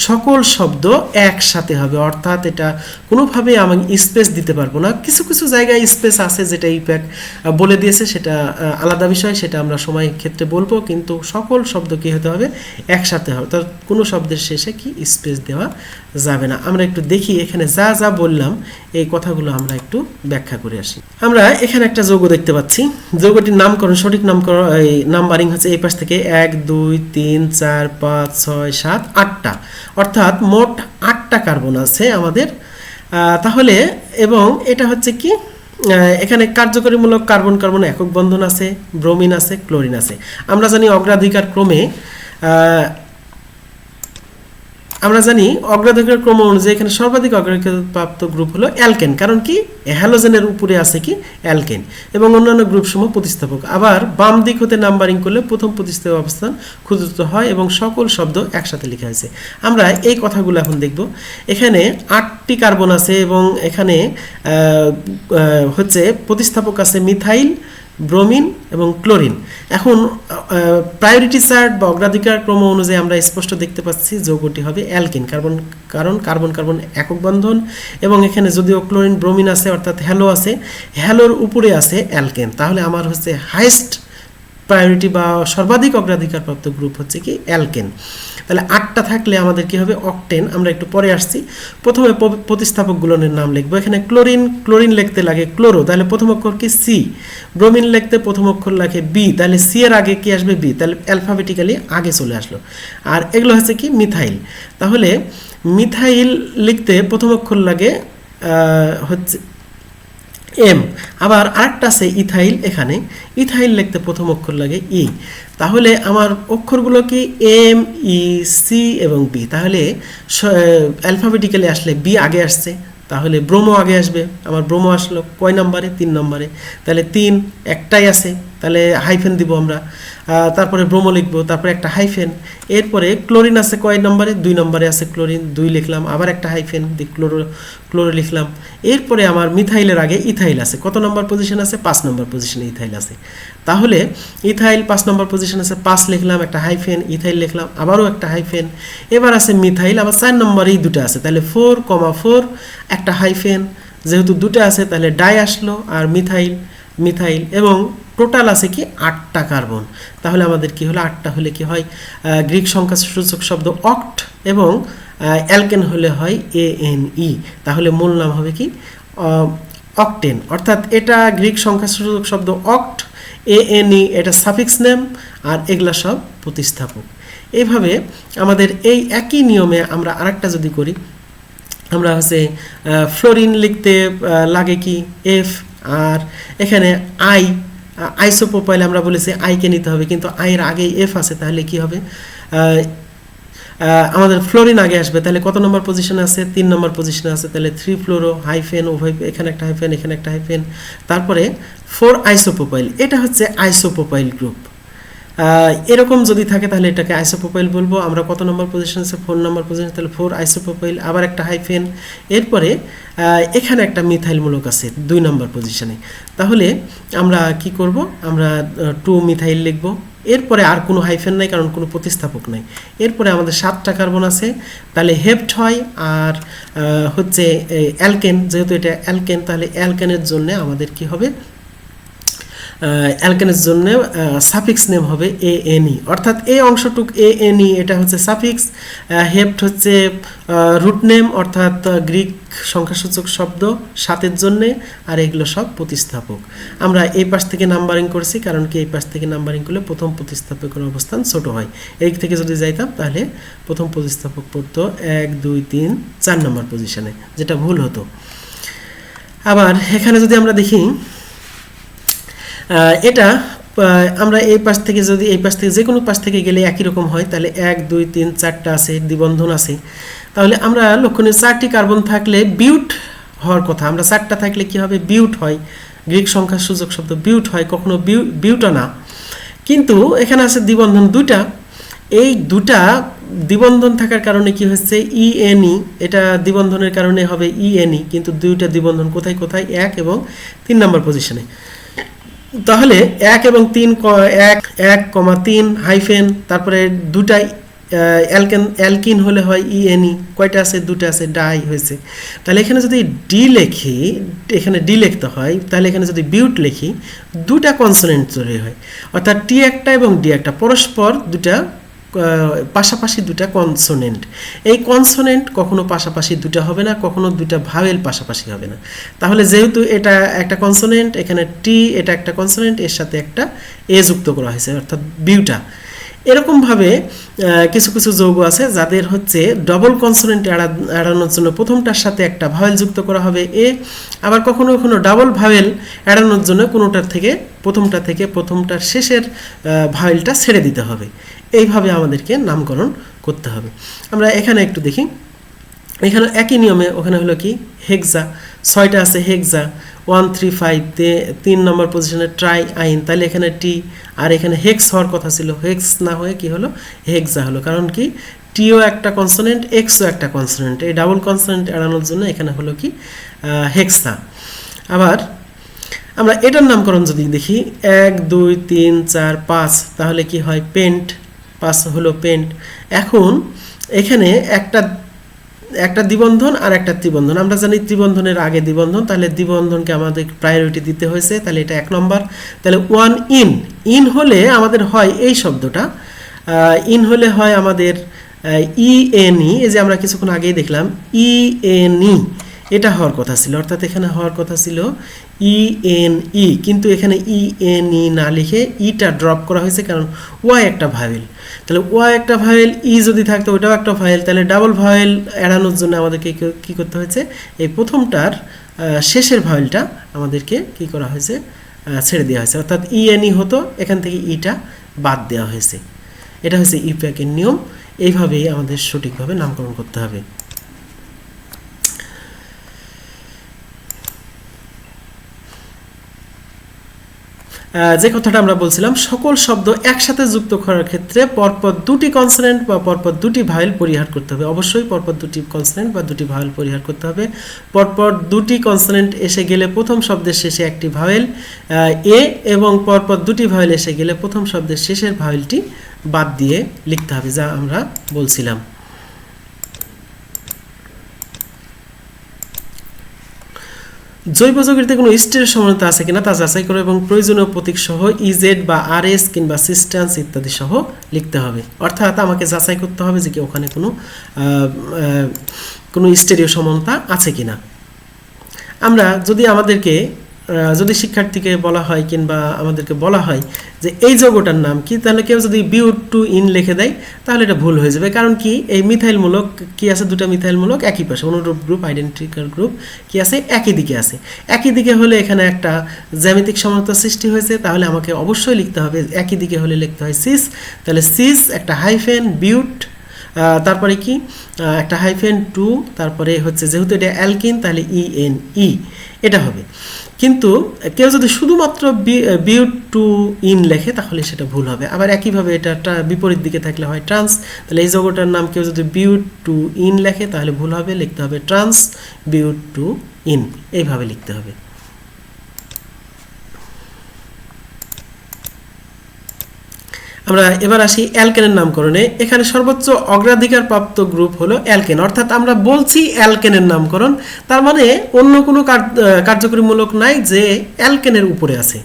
সকল শব্দ একসাথে হবে, অর্থাৎ এটা কোনোভাবেই আমি স্পেস দিতে পারবো না। কিছু কিছু জায়গায় স্পেস আছে, যেটা ইপ্যাক বলে দিয়েছে, সেটা আলাদা বিষয়, সেটা আমরা সময় ক্ষেত্রে বলবো, কিন্তু সকল শব্দ কি হতে হবে, একসাথে হবে, অর্থাৎ কোনো শব্দের শেষে কি স্পেস দেওয়া যাবে না। আমরা একটু দেখি এখানে যা যা বললাম এই কথাগুলো আমরা একটু ব্যাখ্যা করে আসি। আমরা এখানে একটা যৌগ দেখতে পাচ্ছি, যৌগটির নামকরণ, সঠিক নামকরণ, নাম্বারিং হচ্ছে এই পাশ থেকে 1 2 3 4 5 6 7 8টা, অর্থাৎ মোট 8টা কার্বন আছে আমাদের। তাহলে এবং এটা হচ্ছে কি, এখানে কার্যকরীমূলক কার্বন কার্বন একক বন্ধন আছে, ব্রোমিন আছে, ক্লোরিন আছে। আমরা জানি অগ্রাধিকার ক্রমে ক্রম অনুযায়ী এখানে সর্বাধিক অগ্রাধিকার প্রাপ্ত গ্রুপ হলো অ্যালকেন, কারণ কি হ্যালোজেনের উপরে আছে কি অ্যালকেন, এবং অন্যান্য গ্রুপ সমূহ প্রতিস্থাপক। আবার বাম দিক হতে নাম্বারিং করলে প্রথম প্রতিস্থাপক অবস্থান ক্ষুদ্রতর হয় এবং সকল শব্দ একসাথে লেখা হয়েছে। আমরা এই কথাগুলো এখন দেখব। এখানে 8টি কার্বন আছে এবং এখানে হচ্ছে প্রতিস্থাপক আছে মিথাইল, ব্রোমিন এবং ক্লোরিন। এখন প্রায়োরিটি চার্ট বা অগ্রাধিকার ক্রম অনুযায়ী আমরা স্পষ্ট দেখতে পাচ্ছি যৌগটি হবে অ্যালকিন, কারণ কার্বন কার্বন একক বন্ধন, এবং এখানে যদিও ক্লোরিন ব্রোমিন আছে অর্থাৎ হ্যালো আছে, হ্যালোর উপরে আছে অ্যালকেন। তাহলে আমার হচ্ছে হাইস্ট প্রায়োরিটি বা সর্বাধিক অগ্রাধিকার প্রাপ্ত গ্রুপ হচ্ছে কি অ্যালকেন। তাহলে 8টা থাকলে আমাদের কি হবে, অকটেন। আমরা একটু পরে আসছি, প্রথমে প্রতিস্থাপকগুলোর নাম লিখবো। এখানে ক্লোরিন লিখতে লাগে ক্লোরো, তাহলে প্রথম অক্ষর কি সি। ব্রোমিন লিখতে প্রথম অক্ষর লাগে বি, তাহলে সি এর আগে কি আসবে, বি, তাহলে অ্যালফাবেটিক্যালি আগে চলে আসলো। আর এগুলো হচ্ছে কি মিথাইল, তাহলে মিথাইল লিখতে প্রথম অক্ষর লাগে হচ্ছে এম। আবার আরেকটা আছে ইথাইল, এখানে ইথাইল লিখতে প্রথম অক্ষর লাগে ই। তাহলে আমার অক্ষরগুলো কি এম, ই, সি এবং বি। তাহলে অ্যালফাবেটিক্যালি আসলে বি আগে আসছে, তাহলে ব্রোমো আগে আসবে। আমার ব্রোমো আসলো কয় নম্বরে, 3 নম্বরে, তাহলে 3 একটাই আছে, তাহলে হাইফেন দিব আমরা। তারপরে ব্রোমো লিখবো, তারপরে একটা হাইফেন, এরপরে ক্লোরিন আছে কয় নম্বরে, 2 নম্বরে আছে ক্লোরিন, 2 লিখলাম, আবার একটা হাইফেন দিয়ে ক্লোরো লিখলাম। এরপরে আমার মিথাইলের আগে ইথাইল আছে, কত নম্বর পজিশন আছে, 5 নম্বর পজিশনে ইথাইল আছে। তাহলে ইথাইল 5 নম্বর পজিশন আছে, 5 লিখলাম, একটা হাইফেন, ইথাইল লিখলাম, আবারও একটা হাইফেন। এবার আছে মিথাইল, আবার 4 নম্বরেই দুটো আছে, তাহলে 4,4 একটা হাইফেন, যেহেতু দুটো আছে তাহলে ডাই আসলো, আর মিথাইল এবং টোটাল আছে কি 8টা কার্বন। তাহলে আমাদের কি হলো, 8টা হলে কি হয়, গ্রিক সংখ্যা সূচক শব্দ অক্ট এবং অ্যালকেন হলে হয় ANE। তাহলে মূল নাম হবে কি অকটেন, অর্থাৎ এটা গ্রিক সংখ্যা সূচক শব্দ অক্ট, ANE এটা সাফিক্স নেম, আর এগুলা সব প্রতিস্থাপক। এইভাবে আমাদের এই একই নিয়মে আমরা আরেকটা যদি করি, আমরা হচ্ছে ফ্লোরিন লিখতে লাগে কি F, আর এখানে আইসোপ্রোপাইল আমরা বলেছি আইকে নিতে হবে, কিন্তু আইয়ের আগেই F আছে, তাহলে কি হবে, আমাদের ফ্লোরিন আগে আসবে। তাহলে কত নম্বর পজিশনে আছে, 3 নম্বর পজিশনে আছে, তাহলে 3 ফ্লোরো হাইফেন, উভয় এখানে একটা হাইফেন, এখানে একটা হাইফেন, তারপরে 4 আইসোপ্রোপাইল, এটা হচ্ছে আইসোপ্রোপাইল গ্রুপ। এরকম যদি থাকে তাহলে এটাকে আইসোপ্রোপাইল বলবো। আমরা কত নম্বর পজিশন আছে, 4 নম্বর পজিশন, তাহলে 4 আইসোপ্রোপাইল, আবার একটা হাইফেন, এরপরে এখানে একটা মিথাইলমূলক আছে 2 নম্বর পজিশনে। তাহলে আমরা কি করব, আমরা 2 মিথাইল লিখব, এরপরে আর কোনো হাইফেন নাই কারণ কোনো প্রতিস্থাপক নাই। এরপরে আমাদের 7টা কার্বন আছে, তাহলে হেপ্ট হয়, আর হচ্ছে অ্যালকেন, যেহেতু এটা অ্যালকেন তাহলে অ্যালকেনের জন্য আমাদের কি হবে, অ্যালকেনের জন্য সাফিক্স নেম হবে ANE, অর্থাৎ এই অংশটুক ANE এটা হচ্ছে সাফিক্স, হেপ্ট হচ্ছে রুট নেম অর্থাৎ গ্রিক সংখ্যাসূচক শব্দ 7-এর জন্যে, আর এগুলো সব প্রতিস্থাপক। আমরা এই পাশ থেকে নাম্বারিং করছি কারণ কি এই পাশ থেকে নাম্বারিং করলে প্রথম প্রতিস্থাপকের অবস্থান ছোট হয়। এই থেকে যদি যাইতাম তাহলে প্রথম প্রতিস্থাপক পড়তো 1, 2, 3, 4 নম্বর পজিশনে, যেটা ভুল হতো। আবার এখানে যদি আমরা দেখি এটা আমরা এই পাশ থেকে যদি এই পাশ থেকে যে কোনো পাশ থেকে গেলে একই রকম হয়, তাহলে 1, 2, 3, 4টা আছে, দ্বিবন্ধন আছে। তাহলে আমরা লক্ষণীয় 4টি কার্বন থাকলে বিউট হওয়ার কথা, আমরা 4টা থাকলে কি হবে, বিউট হয়, গ্রিক সংখ্যা সূচক শব্দ বিউট হয়, কখনো বিউটা না। কিন্তু এখানে আছে দ্বিবন্ধন 2টা, এই 2টা দ্বিবন্ধন থাকার কারণে কি হচ্ছে ENE, এটা দ্বিবন্ধনের কারণে হবে ENE, কিন্তু 2টা দ্বিবন্ধন কোথায় 1 এবং 3 নম্বর পজিশনে। তাহলে 1 এবং 1,3 হাইফেন, তারপরে 2টা অ্যালকিন হলে হয় ENE, কয়টা আছে, 2টা আছে, ডাই হয়েছে। তাহলে এখানে যদি ডি লিখি, এখানে ডি লিখতে হয়, তাহলে এখানে যদি বিউট লিখি 2টা কনসোনেন্ট তৈরি হয়, অর্থাৎ টি একটা এবং ডি একটা পরস্পর 2টা পাশাপাশি 2টা কনসোনেন্ট। এই কনসোনেন্ট কখনো পাশাপাশি 2টা হবে না, কখনো 2টা ভাওয়েল পাশাপাশি হবে না। তাহলে যেহেতু এটা একটা কনসোনেন্ট, এখানে টি এটা একটা কনসোনেন্ট, এর সাথে একটা এ যুক্ত করা হয়েছে অর্থাৎ বিউটা। এরকমভাবে কিছু কিছু যৌগ আছে যাদের হচ্ছে ডবল কনসোনেন্ট এড়ানোর জন্য প্রথমটার সাথে একটা ভাওয়েল যুক্ত করা হবে এ, আবার কখনো কখনো ডাবল ভাওয়েল এড়ানোর জন্য কোনোটার থেকে প্রথমটার শেষের ভাওয়েলটা ছেড়ে দিতে হবে। এইভাবে আমাদেরকে নামকরণ করতে হবে। আমরা এখানে একটু দেখি, এখানে একই নিয়মে ওখানে হলো কি হেক্সা, 6টা আছে হেক্সা, 1, 3, 5 3 নম্বর পজিশনে ট্রাই আইন, তাহলে এখানে টি, আর এখানে হেক্স হওয়ার কথা ছিল, হেক্স না হয়ে কি হলো হেক্সা হলো, কারণ কি টিও একটা কনসোনেন্ট, এক্সও একটা কনসোনেন্ট, এই ডাবল কনসোনেন্ট এড়ানোর জন্য এখানে হলো কি হেক্সা। আবার আমরা এটার নামকরণ যদি দেখি 1, 2, 3, 4, 5, তাহলে কি হয় পেন্ট, 5 হলো পেন্ট। এখন এখানে একটা দ্বিবন্ধন আর একটা ত্রিবন্ধন, আমরা জানি ত্রিবন্ধনের আগে দ্বিবন্ধন, তাহলে দ্বিবন্ধনকে আমাদের প্রায়োরিটি দিতে হয়েছে, তাহলে এটা 1 নম্বর। তাহলে 1 ইন হলে আমাদের হয় এই শব্দটা, ইন হলে হয় আমাদের ENE, এই যে আমরা কিছুক্ষণ আগেই দেখলাম ENE, এটা হওয়ার কথা ছিল, অর্থাৎ এখানে হওয়ার কথা ছিল ENE, কিন্তু এখানে ENE না লিখে ইটা ড্রপ করা হয়েছে, কারণ ওয়াই একটা ভাওয়েল। তাহলে ওয়াই একটা ভাওয়েল, ই যদি থাকতো ওটাও একটা ভাওয়েল, তাহলে ডাবল ভাওয়েল এড়ানোর জন্য আমাদেরকে কী করতে হয়েছে, এই প্রথমটার শেষের ভাওয়েলটা আমাদেরকে কি করা হয়েছে, ছেড়ে দেওয়া হয়েছে, অর্থাৎ ENE হতো, এখান থেকে ইটা বাদ দেওয়া হয়েছে। এটা হচ্ছে ইপ্যাকের নিয়ম, এইভাবেই আমাদের সঠিকভাবে নামকরণ করতে হবে। যে কথাটা আমরা বলছিলাম, সকল শব্দ একসাথে যুক্ত করার ক্ষেত্রে পরপর দুটি কনসোনেন্ট বা পরপর দুটি ভাওয়েল পরিহার করতে হবে। অবশ্যই পরপর দুটি কনসোনেন্ট বা দুটি ভাওয়েল পরিহার করতে হবে। পরপর দুটি কনসোনেন্ট এসে গেলে প্রথম শব্দের শেষে একটি ভাওয়েল এ, এবং পরপর দুটি ভাওয়েল এসে গেলে প্রথম শব্দের শেষের ভাওয়েলটি বাদ দিয়ে লিখতে হবে, যা আমরা বলছিলাম। জৈব যৌগের কোনো স্টেরের সমানতা আছে কিনা তা যাচাই করো এবং প্রয়োজনীয় প্রতীক সহ ইজেড বা আরএস কিংবা সিস্টেন্স ইত্যাদি সহ লিখতে হবে। অর্থাৎ আমাকে যাচাই করতে হবে যে কি ওখানে কোনো স্টেরীয় সমানতা আছে কিনা। আমরা যদি শিক্ষার্থীকে বলা হয় কিংবা আমাদেরকে বলা হয় যে এই যৌগটার নাম কি, তাহলে কেউ যদি বিউট টু ইন লিখে দেয় তাহলে এটা ভুল হয়ে যাবে। কারণ কি, এই মিথাইলমূলক কি আছে, দুটা মিথাইলমূলক একই পাশে, অনুরূপ গ্রুপ আইডেন্টিক্যাল গ্রুপ কি আছে, একই দিকে আছে। একই দিকে হলে এখানে একটা জ্যামিতিক সমানতা সৃষ্টি হয়েছে, তাহলে আমাকে অবশ্যই লিখতে হবে, একই দিকে হলে লিখতে হয় সিস, তাহলে সিস একটা হাইফেন বিউট, তারপরে কি একটা হাইফেন টু, তারপরে হচ্ছে যেহেতু এটা অ্যালকিন তাহলে ENE এটা হবে। কিন্তু কেউ যদি শুধুমাত্র বিউট টু ইন লেখে তাহলে সেটা ভুল হবে। আবার একইভাবে এটা বিপরীত দিকে থাকলে হয় ট্রান্স, তাহলে এই যৌগটার নাম কেউ যদি বিউট টু ইন লেখে তাহলে ভুল হবে, লিখতে হবে ট্রান্স বিউট টু ইন, এইভাবে লিখতে হবে। আমরা এবার আসি অ্যালকেনের নামকরণে। এখানে সর্বোচ্চ অগ্রাধিকার প্রাপ্ত গ্রুপ হলো অ্যালকেন, অর্থাৎ আমরা বলছি অ্যালকেনের নামকরণ, তার মানে অন্য কোনো কার্যকরীমূলক নাই যে অ্যালকেনের উপরে আছে।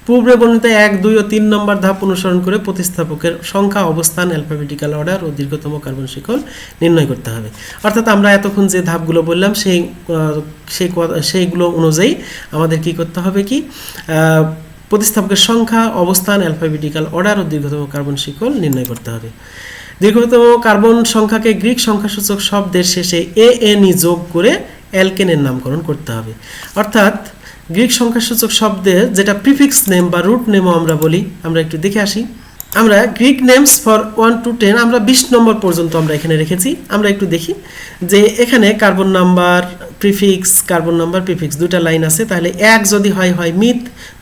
পূর্বে বর্ণিত 1, 2 ও 3 নম্বর ধাপ অনুসরণ করে প্রতিস্থাপকের সংখ্যা, অবস্থান, অ্যালফাবেটিক্যাল অর্ডার ও দীর্ঘতম কার্বন শিকল নির্ণয় করতে হবে। অর্থাৎ আমরা এতক্ষণ যে ধাপগুলো বললাম সেইগুলো অনুযায়ী আমাদের কি করতে হবে, কি প্রতিস্থাপকের সংখ্যা, অবস্থান, অ্যালফাবেটিক্যাল অর্ডার ও দীর্ঘতম কার্বন শিকল নির্ণয় করতে হবে। দীর্ঘতম কার্বন সংখ্যাকে গ্রিক সংখ্যাসূচক শব্দের শেষে ANE যোগ করে অ্যালকেনের নামকরণ করতে হবে। অর্থাৎ গ্রিক সংখ্যাসূচক শব্দের যেটা প্রিফিক্স নেম বা রুট নেমও আমরা বলি, আমরা একটু দেখে আসি। আমরা গ্রিক নেমস ফর 1 to 10 আমরা 20 নম্বর পর্যন্ত আমরা এখানে রেখেছি। আমরা একটু দেখি যে এখানে কার্বন নাম্বার প্রিফিক্স দুটা লাইন আছে, তাহলে 1 যদি হয় মিথ,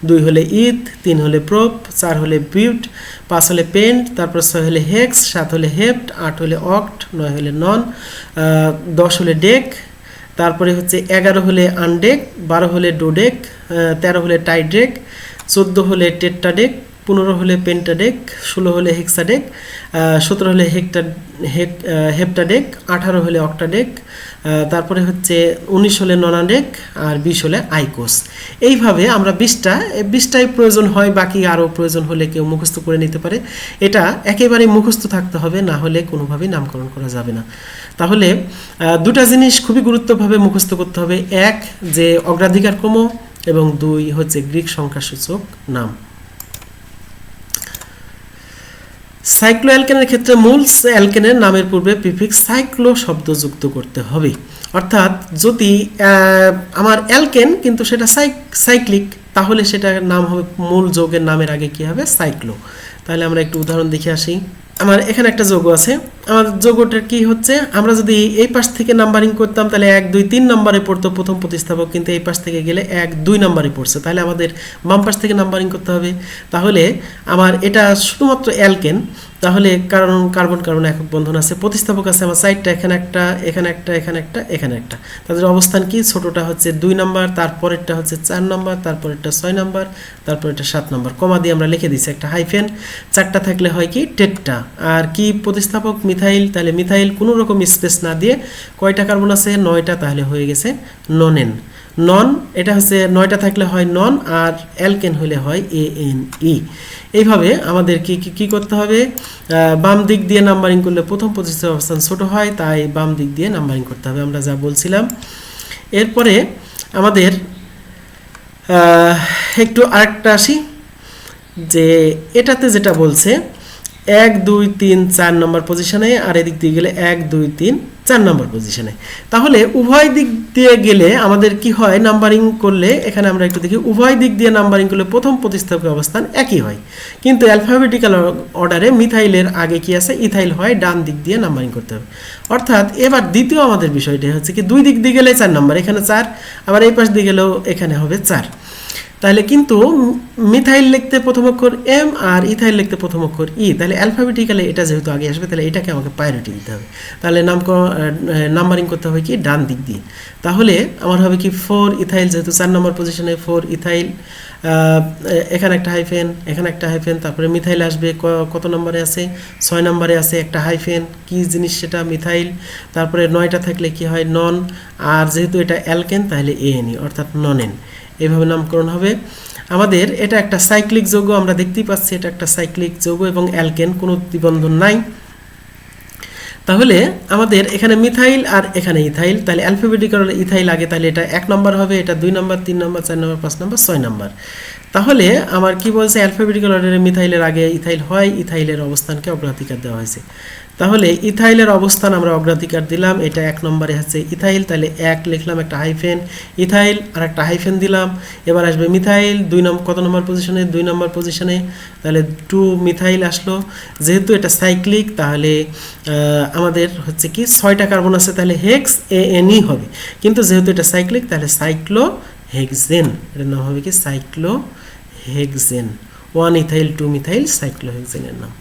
2 হলে ইথ, 3 হলে প্রোপ, 4 হলে বিউট, 5 হলে পেন্ট, তারপর 6 হলে হেক্স, 7 হলে হেপ্ট, 8 হলে অক্ট, 9 হলে নন, 10 হলে ডেক, তারপরে হচ্ছে 11 হলে আনডেক, 12 হলে ডোডেক, 13 হলে টাইডেক, 14 হলে টেট্টাডেক, 15 হলে পেন্টাডেক, 16 হলে হেক্সাডেক, 17 হলে হেপ্টাডেক, 18 হলে অক্টাডেক, তারপরে হচ্ছে 19 হলে ননাডেক, আর 20 হলে আইকোস। এইভাবে আমরা 20টাই প্রয়োজন হয়, বাকি আরও প্রয়োজন হলে কেউ মুখস্থ করে নিতে পারে। এটা একেবারে মুখস্থ থাকতে হবে, না হলে কোনোভাবেই নামকরণ করা যাবে না। তাহলে দুটা জিনিস খুবই গুরুত্বভাবে মুখস্থ করতে হবে, 1 যে অগ্রাধিকার ক্রম, এবং 2 হচ্ছে গ্রিক সংখ্যাসূচক নাম। সাইক্লো অ্যালকেনের ক্ষেত্রে মূল অ্যালকেনের নামের পূর্বে প্রিফিক্স সাইক্লো শব্দ যুক্ত করতে হবে। অর্থাৎ যদি আমার অ্যালকেন কিন্তু সেটা সাইক্লিক, তাহলে সেটার নাম হবে, মূল যৌগের নামের আগে কি হবে, সাইক্লো। তাহলে আমরা একটু উদাহরণ দেখে আসি। আমার এখানে একটা যৌগ আছে, আমার যৌগটার কি হচ্ছে, আমরা যদি এই পাশ থেকে নাম্বারিং করতাম তাহলে 1, 2, 3 নম্বরে পড়তো প্রথম প্রতিস্থাপক, কিন্তু এই পাশ থেকে গেলে 1, 2 নম্বরে পড়ছে, তাহলে আমাদের বাম পাশ থেকে নাম্বারিং করতে হবে। তাহলে আমার এটা শুধুমাত্র অ্যালকেন, তাহলে কারণ কার্বন একক বন্ধন আছে, প্রতিস্থাপক আছে আমার 4টা, এখানে একটা, এখানে একটা, এখানে একটা, এখানে একটা। তাদের অবস্থান কি, ছোটটা হচ্ছে 2 নম্বর, তারপরেরটা হচ্ছে 4 নম্বর, তারপরেরটা 6 নম্বর, তারপরেরটা 7 নম্বর, কমা দিয়ে আমরা লিখে দিচ্ছি একটা হাইফেন। 4টা থাকলে হয় কি টেট্টা, আর কি প্রতিস্থাপক মিথাইল, তাহলে মিথাইল কোনো রকম স্পেস না দিয়ে কয়টা কার্বন আছে, 9টা, তাহলে হয়ে গেছে ননেন। নন এটা হচ্ছে 9টা থাকলে হয় নন, আর অ্যালকেন হলে হয় ANE। এইভাবে আমাদের কি করতে হবে, বাম দিক দিয়ে নাম্বারিং করলে প্রথম প্রতিস্থাপক অবস্থান ছোট হয়, তাই বাম দিক দিয়ে নাম্বারিং করতে হবে, আমরা যা বলছিলাম। এরপরে আমাদের একটু আরেকটা আসি, যে এটাতে যেটা বলছে 1, 2, 3, 4 নম্বর পজিশনে, আর এদিক দিয়ে গেলে 1, 2, 3, 4 নম্বর পজিশনে। তাহলে উভয় দিক দিয়ে গেলে আমাদের কি হয়, নাম্বারিং করলে এখানে আমরা একটু দেখি, উভয় দিক দিয়ে নাম্বারিং করলে প্রথম প্রতিস্থাপকের অবস্থান একই হয়, কিন্তু অ্যালফাবেটিক্যাল অর্ডারে মিথাইলের আগে কি আছে, ইথাইল হয়, ডান দিক দিয়ে নাম্বারিং করতে হবে। অর্থাৎ এবার দ্বিতীয় আমাদের বিষয়টা হচ্ছে কি, 2 দিক দিয়ে গেলে 4 নম্বর, এখানে 4, আবার এই পাশ দিয়ে গেলেও এখানে হবে 4। তাহলে কিন্তু মিথাইল লিখতে প্রথম অক্ষর এম আর ইথাইল লিখতে প্রথম অক্ষর ই, তাহলে অ্যালফাবেটিক্যালি এটা যেহেতু আগে আসবে তাহলে এটাকে আমাকে প্রায়োরিটি দিতে হবে। তাহলে নাম্বারিং করতে হবে কি ডান দিক দিয়ে। তাহলে আমার হবে কি 4 ইথাইল, যেহেতু 4 নম্বর পজিশনে 4 ইথাইল, এখানে একটা হাইফেন, এখানে একটা হাইফেন, তারপরে মিথাইল আসবে কত নম্বরে আছে 6 নম্বরে আছে একটা হাইফেন, কি জিনিস সেটা মিথাইল, তারপরে 9টা থাকলে কি হয় নন, আর যেহেতু এটা অ্যালকেন তাহলে এএনই অর্থাৎ ননেন, এইভাবে নামকরণ হবে। আমাদের এটা একটা সাইক্লিক যৌগ, আমরা দেখতেই পাচ্ছি এটা একটা সাইক্লিক যৌগ এবং অ্যালকেন, কোনো দ্বিবন্ধন নাই। তাহলে আমাদের এখানে মিথাইল আর এখানে ইথাইল, তাহলে অ্যালফাবেটিক্যাল ইথাইল আগে, তাহলে এটা 1 নম্বর হবে, এটা 2 নম্বর, 3 নম্বর, 4 নম্বর, 5 নম্বর, 6 নম্বর। তাহলে আমার কি বলছে, অ্যালফাবেটিক্যাল অর্ডারে মিথাইলের আগে ইথাইল হয়, ইথাইলের অবস্থানকে অগ্রাধিকার দেওয়া হয়েছে। তাহলে ইথাইলের অবস্থান আমরা অগ্রাধিকার দিলাম, এটা 1 নম্বরে হচ্ছে ইথাইল, তাহলে 1 লিখলাম, একটা হাইফেন, ইথাইল আর একটা হাইফেন দিলাম। এবার আসবে মিথাইল, 2 নম্বর, কত নম্বর পজিশনে 2 নম্বর পজিশনে, তাহলে 2 মিথাইল আসলো। যেহেতু এটা সাইক্লিক তাহলে আমাদের হচ্ছে কি 6টা কার্বন আছে, তাহলে হেক্স এএনই হবে, কিন্তু যেহেতু এটা সাইক্লিক তাহলে সাইক্লো হেক্সেন, এটার নাম হবে কি সাইক্লো হেক্সেন। 1 ইথাইল 2 মিথাইল সাইক্লো হেক্সেনের নাম।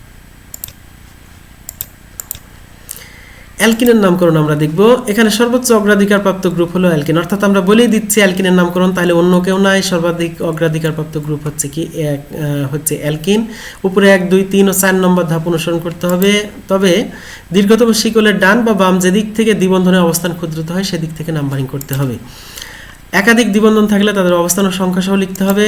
অ্যালকিনের নামকরণ আমরা দেখব। এখানে সর্বোচ্চ অগ্রাধিকারপ্রাপ্ত গ্রুপ হলো অ্যালকিন, অর্থাৎ আমরা বলেই দিচ্ছি অ্যালকিনের নামকরণ, তাহলে অন্য কেউ নাই, সর্বাধিক অগ্রাধিকারপ্রাপ্ত গ্রুপ হচ্ছে কি হচ্ছে অ্যালকিন। উপরে 1 2 3 ও 4 নম্বর ধাপ অনুসরণ করতে হবে, তবে দীর্ঘতম শিকলের ডান বা বাম যেদিক থেকে দ্বিবন্ধনের অবস্থান ক্ষুদ্রত হয় সেদিক থেকে নাম্বারিং করতে হবে। একাধিক দ্বিবন্ধন থাকলে তাদের অবস্থান ও সংখ্যা সহ লিখতে হবে।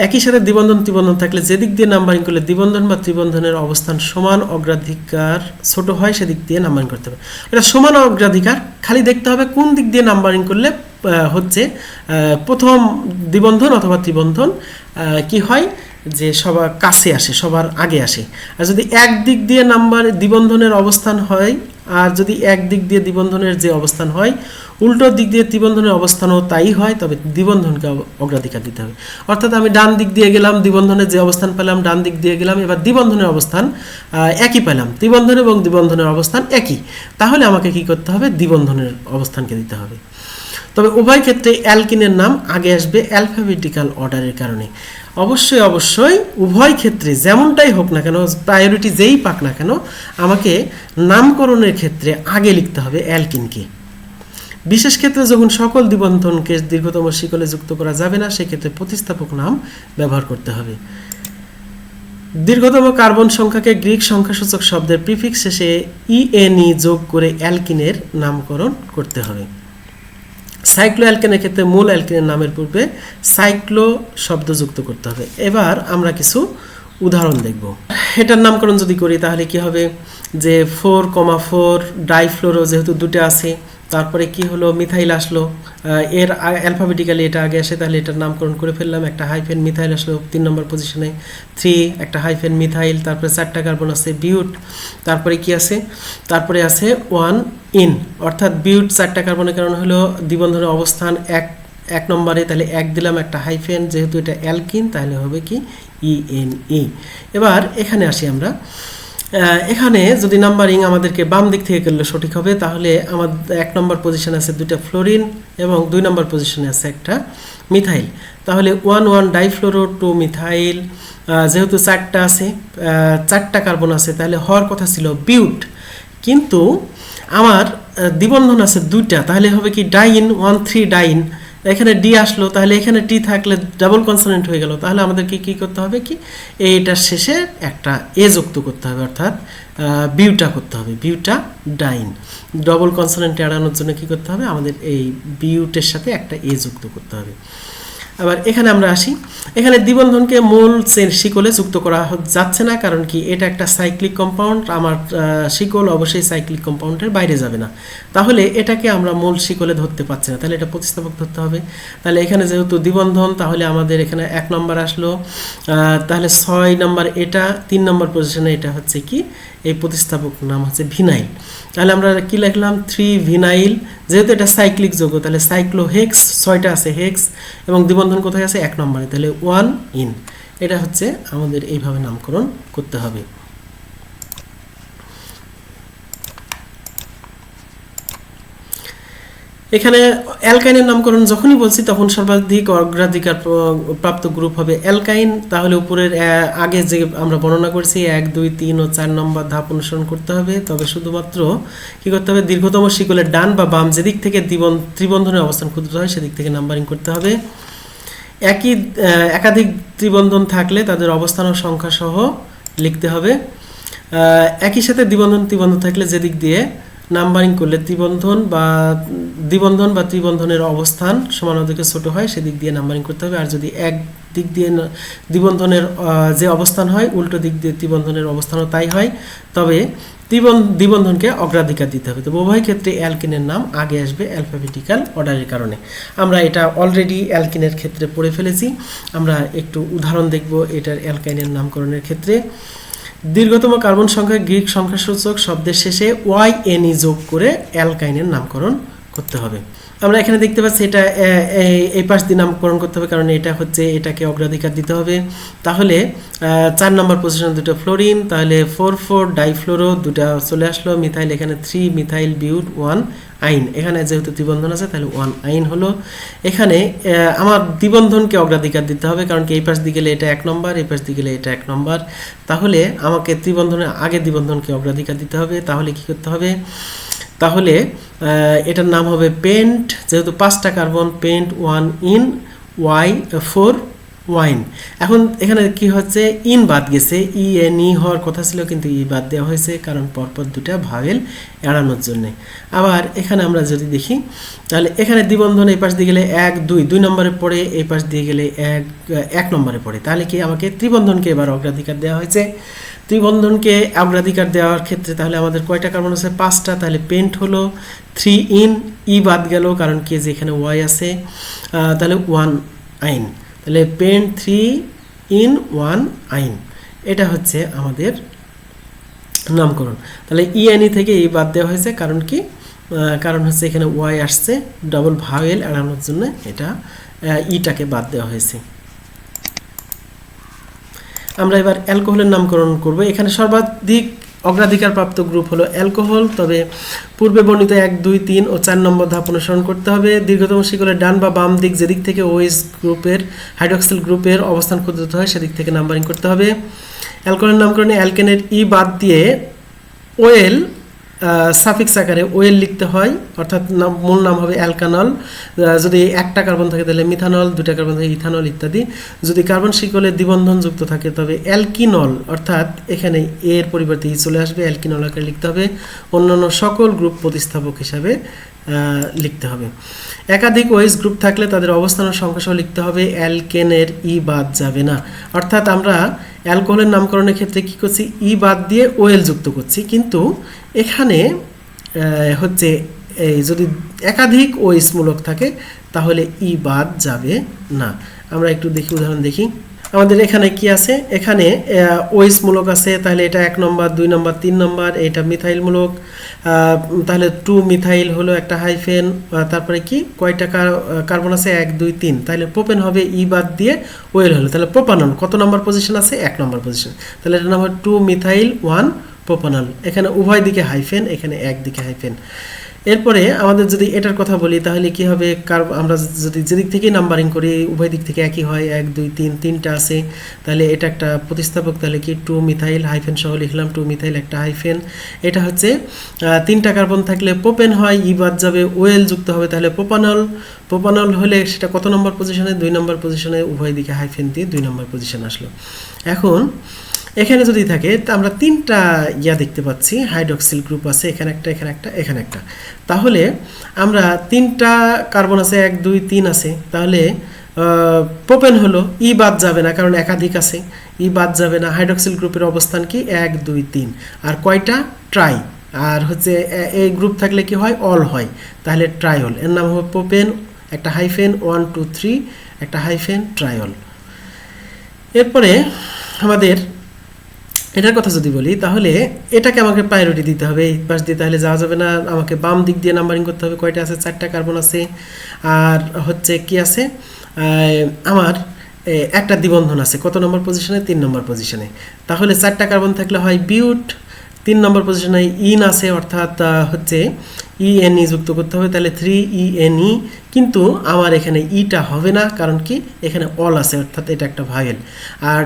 একই সাথে দ্বিবন্ধন ত্রিবন্ধন থাকলে যেদিক দিয়ে নাম্বারিং করলে দ্বিবন্ধন বা ত্রিবন্ধনের অবস্থান সমান অগ্রাধিকার ছোট হয় সেদিক দিয়ে নাম্বারিং করতে হবে। এটা সমান অগ্রাধিকার, খালি দেখতে হবে কোন দিক দিয়ে নাম্বারিং করলে হচ্ছে প্রথম দ্বিবন্ধন অথবা ত্রিবন্ধন কি হয় যে সবার কাছে আসে, সবার আগে আসে। আর যদি এক দিক দিয়ে দ্বিবন্ধনের অবস্থান হয়, আর যদি এক দিক দিয়ে দ্বিবন্ধনের যে অবস্থান হয়, উল্টো দিক দিয়ে ত্রিবন্ধনের অবস্থানও তাই হয়, তবে দ্বিবন্ধনকে অগ্রাধিকার দিতে হবে। অর্থাৎ আমি ডান দিক দিয়ে গেলাম, দ্বিবন্ধনের যে অবস্থান পেলাম ডান দিক দিয়ে গেলাম, এবার দ্বিবন্ধনের অবস্থান একই পেলাম, ত্রিবন্ধন এবং দ্বিবন্ধনের অবস্থান একই, তাহলে আমাকে কি করতে হবে, দ্বিবন্ধনের অবস্থানকে দিতে হবে। তবে উভয় ক্ষেত্রে অ্যালকিনের নাম আগে আসবে অ্যালফাবেটিক্যাল অর্ডারের কারণে। অবশ্যই উভয় ক্ষেত্রে যেমনটাই হোক না কেন, প্রায়োরিটি যেই পাক না কেন, আমাকে নামকরণের ক্ষেত্রে আগে লিখতে হবে অ্যালকিনকে। বিশেষ ক্ষেত্রে যখন সকল দ্বিবন্ধনকে দীর্ঘতম শিকলে যুক্ত করা যাবে না, সেক্ষেত্রে প্রতিস্থাপক নাম ব্যবহার করতে হবে। দীর্ঘতম কার্বন সংখ্যাকে গ্রিক সংখ্যাসূচক শব্দের প্রিফিক্স শেষে ইএনই যোগ করে অ্যালকিনের নামকরণ করতে হবে। সাইক্লো অ্যালকেনের ক্ষেত্রে মূল অ্যালকেনের নামের পূর্বে সাইক্লো শব্দ যুক্ত করতে হবে। এবার আমরা কিছু উদাহরণ দেখব। এটার নামকরণ যদি করি তাহলে কি হবে, যে 4,4 ডাইফ্লোরো যেহেতু দুটো আছে, তারপরে কি হলো মিথাইল আসলো, এর অ্যালফাবেটিক্যালি এটা আগে আসে, তাহলে এটার নামকরণ করে ফেললাম, একটা হাইফেন মিথাইল আসলো 3 নম্বর পজিশনে, 3 একটা হাইফেন মিথাইল, তারপরে 4টা কার্বন আছে বিউট, তারপরে কি আছে, তারপরে আছে 1 ইন, অর্থাৎ বিউট 4টা কার্বনের কারণ হলো দ্বিবন্ধনের অবস্থান 1 নম্বরে, তাহলে 1 দিলাম, একটা হাইফেন, যেহেতু এটা অ্যালকিন তাহলে হবে কি ইএনই। এবার এখানে আসি আমরা, এখানে যদি নাম্বারিং আমাদেরকে বাম দিক থেকে করলে সঠিক হবে, তাহলে আমাদের 1 নম্বর পজিশনে আছে 2টা ফ্লোরিন এবং 2 নম্বর পজিশনে আছে একটা মিথাইল, তাহলে 1 ডাইফ্লোরো 2 মিথাইল, যেহেতু 4টা আছে 4টা কার্বন আছে, তাহলে হওয়ার কথা ছিল বিউট, কিন্তু আমার দ্বিবন্ধন আছে 2টা, তাহলে হবে কি ডাইন 1,3 ডাইন, এখানে ডি আসলো, তাহলে এখানে টি থাকলে ডাবল কনসোনেন্ট হয়ে গেল, তাহলে আমাদেরকে কি করতে হবে, কি এইটার শেষে একটা এ যুক্ত করতে হবে, অর্থাৎ বিউটা করতে হবে, বিউটা ডাইন। ডবল কনসোনেন্ট এড়ানোর জন্য কি করতে হবে, আমাদের এই বিউটের সাথে একটা এ যুক্ত করতে হবে। আবার এখানে আমরা আসি, এখানে দ্বিবন্ধনকে মূল শিকলে যুক্ত করা যাচ্ছে না, কারণ কি এটা একটা সাইক্লিক কম্পাউন্ড, আমার শিকল অবশ্যই সাইক্লিক কম্পাউন্ডের বাইরে যাবে না, তাহলে এটাকে আমরা মূল শিকলে ধরতে পারছি না, তাহলে এটা প্রতিস্থাপক ধরতে হবে। তাহলে এখানে যেহেতু দ্বিবন্ধন, তাহলে আমাদের এখানে 1 নম্বর আসলো, তাহলে 6 নম্বর এটা, 3 নম্বর পজিশনে এটা হচ্ছে কি এই প্রতিস্থাপক নাম হচ্ছে ভিনাইল, তাহলে আমরা কি লিখলাম 3 ভিনাইল, যেহেতু এটা সাইক্লিক যৌগ তাহলে সাইক্লো হেক্স, 6টা আছে হেক্স এবং দ্বিবন্ধন কোথায় আছে 1 নম্বরে, তাহলে 1 ইন। এটা হচ্ছে আমাদের এইভাবে নামকরণ করতে হবে। এখানে অ্যালকাইনের নামকরণ যখনই বলছি তখন সর্বাধিক অগ্রাধিকার প্রাপ্ত গ্রুপ হবে অ্যালকাইন। তাহলে উপরের আগে যে আমরা বর্ণনা করেছি 1, 2, 3 ও 4 নম্বর ধাপ অনুসরণ করতে হবে। তবে শুধুমাত্র কি করতে হবে, দীর্ঘতম শিকলের ডান বা বাম যেদিক থেকে ত্রিবন্ধনের অবস্থান ক্ষুদ্র হয় সেদিক থেকে নাম্বারিং করতে হবে। একাধিক ত্রিবন্ধন থাকলে তাদের অবস্থান ও সংখ্যা সহ লিখতে হবে। একই সাথে দ্বিবন্ধন থাকলে যেদিক দিয়ে নাম্বারিং করলে দ্বিবন্ধন বা ত্রিবন্ধনের অবস্থান সমানুপাতিকে ছোট হয় সেদিক দিয়ে নাম্বারিং করতে হবে। আর যদি এক দিক দিয়ে দ্বিবন্ধনের যে অবস্থান হয় উল্টো দিক দিয়ে ত্রিবন্ধনের অবস্থানও তাই হয়, তবে দ্বিবন্ধনকে অগ্রাধিকার দিতে হবে। তো উভয় ক্ষেত্রে অ্যালকিনের নাম আগে আসবে অ্যালফাবেটিক্যাল অর্ডারের কারণে। আমরা এটা অলরেডি অ্যালকিনের ক্ষেত্রে পড়ে ফেলেছি। আমরা একটু উদাহরণ দেখব এটার অ্যালকাইনের নামকরণের ক্ষেত্রে। দীর্ঘতম কার্বন সংখ্যা গ্রিক সংখ্যাসূচক শব্দের শেষে YNE যোগ করে অ্যালকাইনের নামকরণ করতে হবে। আমরা এখানে দেখতে পাচ্ছি এটা এই পাশ দিয়ে নামকরণ করতে হবে, কারণ এটা হচ্ছে এটাকে অগ্রাধিকার দিতে হবে। তাহলে 4 নম্বর পজিশনে দুটো ফ্লোরিন, তাহলে 4,4 ডাইফ্লোরো দুটা চলে আসলো। মিথাইল এখানে 3 মিথাইল বিউট 1 আইন, এখানে যেহেতু দ্বিবন্ধন আছে তাহলে 1 আইন হলো। এখানে আমার দ্বিবন্ধনকে অগ্রাধিকার দিতে হবে, কারণ কি এই পাশ দিয়ে গেলে এটা 1 নম্বর, এই পাশ দিয়ে গেলে এটা 1 নম্বর। তাহলে আমাকে ত্রিবন্ধনের আগে দ্বিবন্ধনকে অগ্রাধিকার দিতে হবে। তাহলে কি করতে হবে, তাহলে এটার নাম হবে পেন্ট, যেহেতু 5টা carbon, paint 1 in Y4 wine. এখন এখানে কি হচ্ছে, ইন বাদ গেছে, ENE হওয়ার কথা ছিল কিন্তু ই বাদ দেওয়া হয়েছে, কারণ পরপর দুটা ভাওয়েল এড়ানোর জন্য। আবার এখানে আমরা যদি দেখি তাহলে এখানে দ্বিবন্ধন এই পাশ দিয়ে গেলে 1, 2 নম্বরে পড়ে, এই পাশ দিয়ে গেলে 1 নম্বরে পড়ে। তাহলে কি আমাকে ত্রিবন্ধনকে এবার অগ্রাধিকার দেওয়া হয়েছে। ত্রিবন্ধনকে অগ্রাধিকার দেওয়ার ক্ষেত্রে তাহলে আমাদের কয়টা কার্বন আছে, 5টা। তাহলে পেন্ট হলো 3 ইন, ই বাদ গেল কারণ কি যে এখানে Y আছে, তাহলে 1 আইন। তাহলে পেন্ট 3 ইন 1 আইন, এটা হচ্ছে আমাদের নামকরণ। তাহলে ENE থেকে ই বাদ দেওয়া হয়েছে, কারণ কি, কারণ হচ্ছে এখানে Y আসছে, ডবল ভাওয়েল এড়ানোর জন্য এটা ইটাকে বাদ দেওয়া হয়েছে। আমরা এবার অ্যালকোহলের নামকরণ করব। এখানে সর্বাধিক অগ্রাধিকার প্রাপ্ত গ্রুপ হলো অ্যালকোহল। তবে পূর্বে বর্ণিত 1, 2, 3 ও 4 নম্বর ধাপ অনুসরণ করতে হবে। দীর্ঘতম শিকলের ডান বা বাম দিক যেদিক থেকে OH গ্রুপের হাইড্রক্সিল গ্রুপের অবস্থান ক্ষুদ্রতর হয় সেদিক থেকে নাম্বারিং করতে হবে। অ্যালকোহলের নামকরণে অ্যালকেনের ই বাদ দিয়ে ওয়েল সাফিক্স আকারে ওয়েল লিখতে হয়, অর্থাৎ মূল নাম হবে অ্যালকানল। যদি 1টা কার্বন থাকে তাহলে মিথানল, 2টা কার্বন থাকে ইথানল ইত্যাদি। যদি কার্বন শিকলে দ্বিবন্ধন যুক্ত থাকে তবে অ্যালকিনল, অর্থাৎ এখানে এর পরিবর্তে ই চলে আসবে, অ্যালকিনল আকারে লিখতে হবে। অন্যান্য সকল গ্রুপ প্রতিস্থাপক হিসাবে লিখতে হবে। একাধিক OH গ্রুপ থাকলে তাদের অবস্থান ও সংখ্যা সহ লিখতে হবে, অ্যালকেনের ই বাদ যাবে না। অর্থাৎ আমরা অ্যালকোহলের নামকরণের ক্ষেত্রে কি করছি, ই বাদ দিয়ে ওয়েল যুক্ত করছি, কিন্তু এখানে হচ্ছে এই যদি একাধিক OH মূলক থাকে তাহলে ই বাদ যাবে না। আমরা একটু দেখি, উদাহরণ দেখি। আমাদের এখানে কি আছে, এখানে OH মূলক আছে, তাহলে এটা 1 নম্বর, 2 নম্বর, 3 নম্বর, এটা মিথাইল মূলক, তাহলে 2 মিথাইল হলো একটা হাইফেন, তারপরে কি কয়টা কার্বন আছে, 1, 2, 3, তাহলে প্রোপেন হবে, ই বাদ দিয়ে ওয়েল হলো, তাহলে প্রোপানল কত নম্বর পজিশন আছে, 1 নম্বর পজিশন, তাহলে এটা নাম হবে 2 মিথাইল 1 প্রোপানল। এখানে উভয় দিকে হাইফেন, এখানে একদিকে হাইফেন। এরপরে আমাদের যদি এটার কথা বলি তাহলে কি হবে, আমরা যদি যেদিক থেকে নাম্বারিং করি উভয় দিক থেকে একই হয়, 1, 2, 3, 3টা আছে, তাহলে এটা একটা প্রতিস্থাপক, তাহলে কি 2 মিথাইল হাইফেন সহ লিখলাম, 2 মিথাইল একটা হাইফেন। এটা হচ্ছে 3টা কার্বন থাকলে প্রোপেন হয়, ই বাদ যাবে, ওয়েল যুক্ত হবে, তাহলে প্রোপানল। প্রোপানল হলে সেটা কত নম্বর পজিশনে, 2 নম্বর পজিশনে, উভয় দিকে হাইফেন দিয়ে 2 নম্বর পজিশন আসলো। এখন এখানে যদি থাকে আমরা 3টা দেখতে পাচ্ছি, হাইড্রক্সিল গ্রুপ আছে, এখানে একটা, এখানে একটা, এখানে একটা। তাহলে আমরা 3টা কার্বন আছে, 1, 2, 3 আছে, তাহলে প্রোপেন হলো, ই বাদ যাবে না কারণ একাধিক আছে, ই বাদ যাবে না। হাইড্রক্সিল গ্রুপের অবস্থান কি, 1, 2, 3, আর কয়টা, ট্রাই। আর হচ্ছে এই গ্রুপ থাকলে কি হয়, অল হয়, তাহলে ট্রাইল, এর নাম হবে প্রোপেন, একটা হাইফেন, 1, 2, 3, একটা হাইফেন, ট্রাইল। এরপরে আমাদের এটার কথা যদি বলি তাহলে এটাকে আমাকে প্রায়োরিটি দিতে হবে, এই পাশ দিয়ে তাহলে যাওয়া যাবে না, আমাকে বাম দিক দিয়ে নাম্বারিং করতে হবে। কয়টা আছে, 4টা কার্বন আছে, আর হচ্ছে কি আছে, আমার একটা দ্বিবন্ধন আছে, কত নম্বর পজিশনে, 3 নম্বর পজিশনে। তাহলে 4টা কার্বন থাকলে হয় বিউট, 3 নম্বর পজিশনে ইন আছে, অর্থাৎ হচ্ছে ইএনই যুক্ত করতে হবে, তাহলে 3ENE। কিন্তু আমার এখানে ইটা হবে না, কারণ কি এখানে অল আছে, অর্থাৎ এটা একটা ভায়েল। আর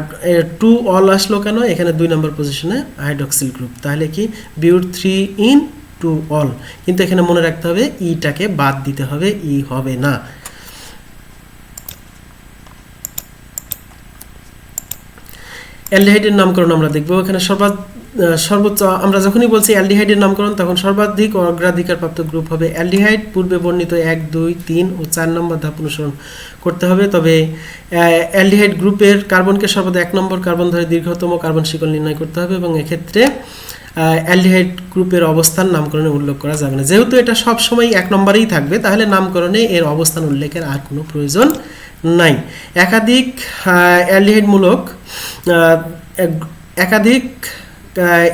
2 অল আসলো কেন? এখানে 2 নম্বর পজিশনে হাইড্রক্সিল গ্রুপ, তাহলে কি বিউট 3 ইন 2 অল। কিন্তু এখানে মনে রাখতে হবে ইটাকে বাদ দিতে হবে, ই হবে না। অ্যালডিহাইডের নামকরণ আমরা দেখব। এখানে সর্বোচ্চ আমরা যখনই বলছি অ্যালডিহাইডের নামকরণ, তখন সর্বাধিক অগ্রাধিকারপ্রাপ্ত গ্রুপ হবে অ্যালডিহাইড। পূর্বে বর্ণিত 1, 2, 3 ও 4 নম্বর ধাপ অনুসরণ করতে হবে। তবে অ্যালডিহাইড গ্রুপের কার্বনকে সর্বদা 1 নম্বর কার্বন ধরে দীর্ঘতম কার্বন শিকল নির্ণয় করতে হবে, এবং এক্ষেত্রে অ্যালডিহাইড গ্রুপের অবস্থান নামকরণে উল্লেখ করা যাবে না। যেহেতু এটা সব সময় 1 নম্বরেই থাকবে, তাহলে নামকরণে এর অবস্থান উল্লেখের আর কোনো প্রয়োজন নাই। একাধিক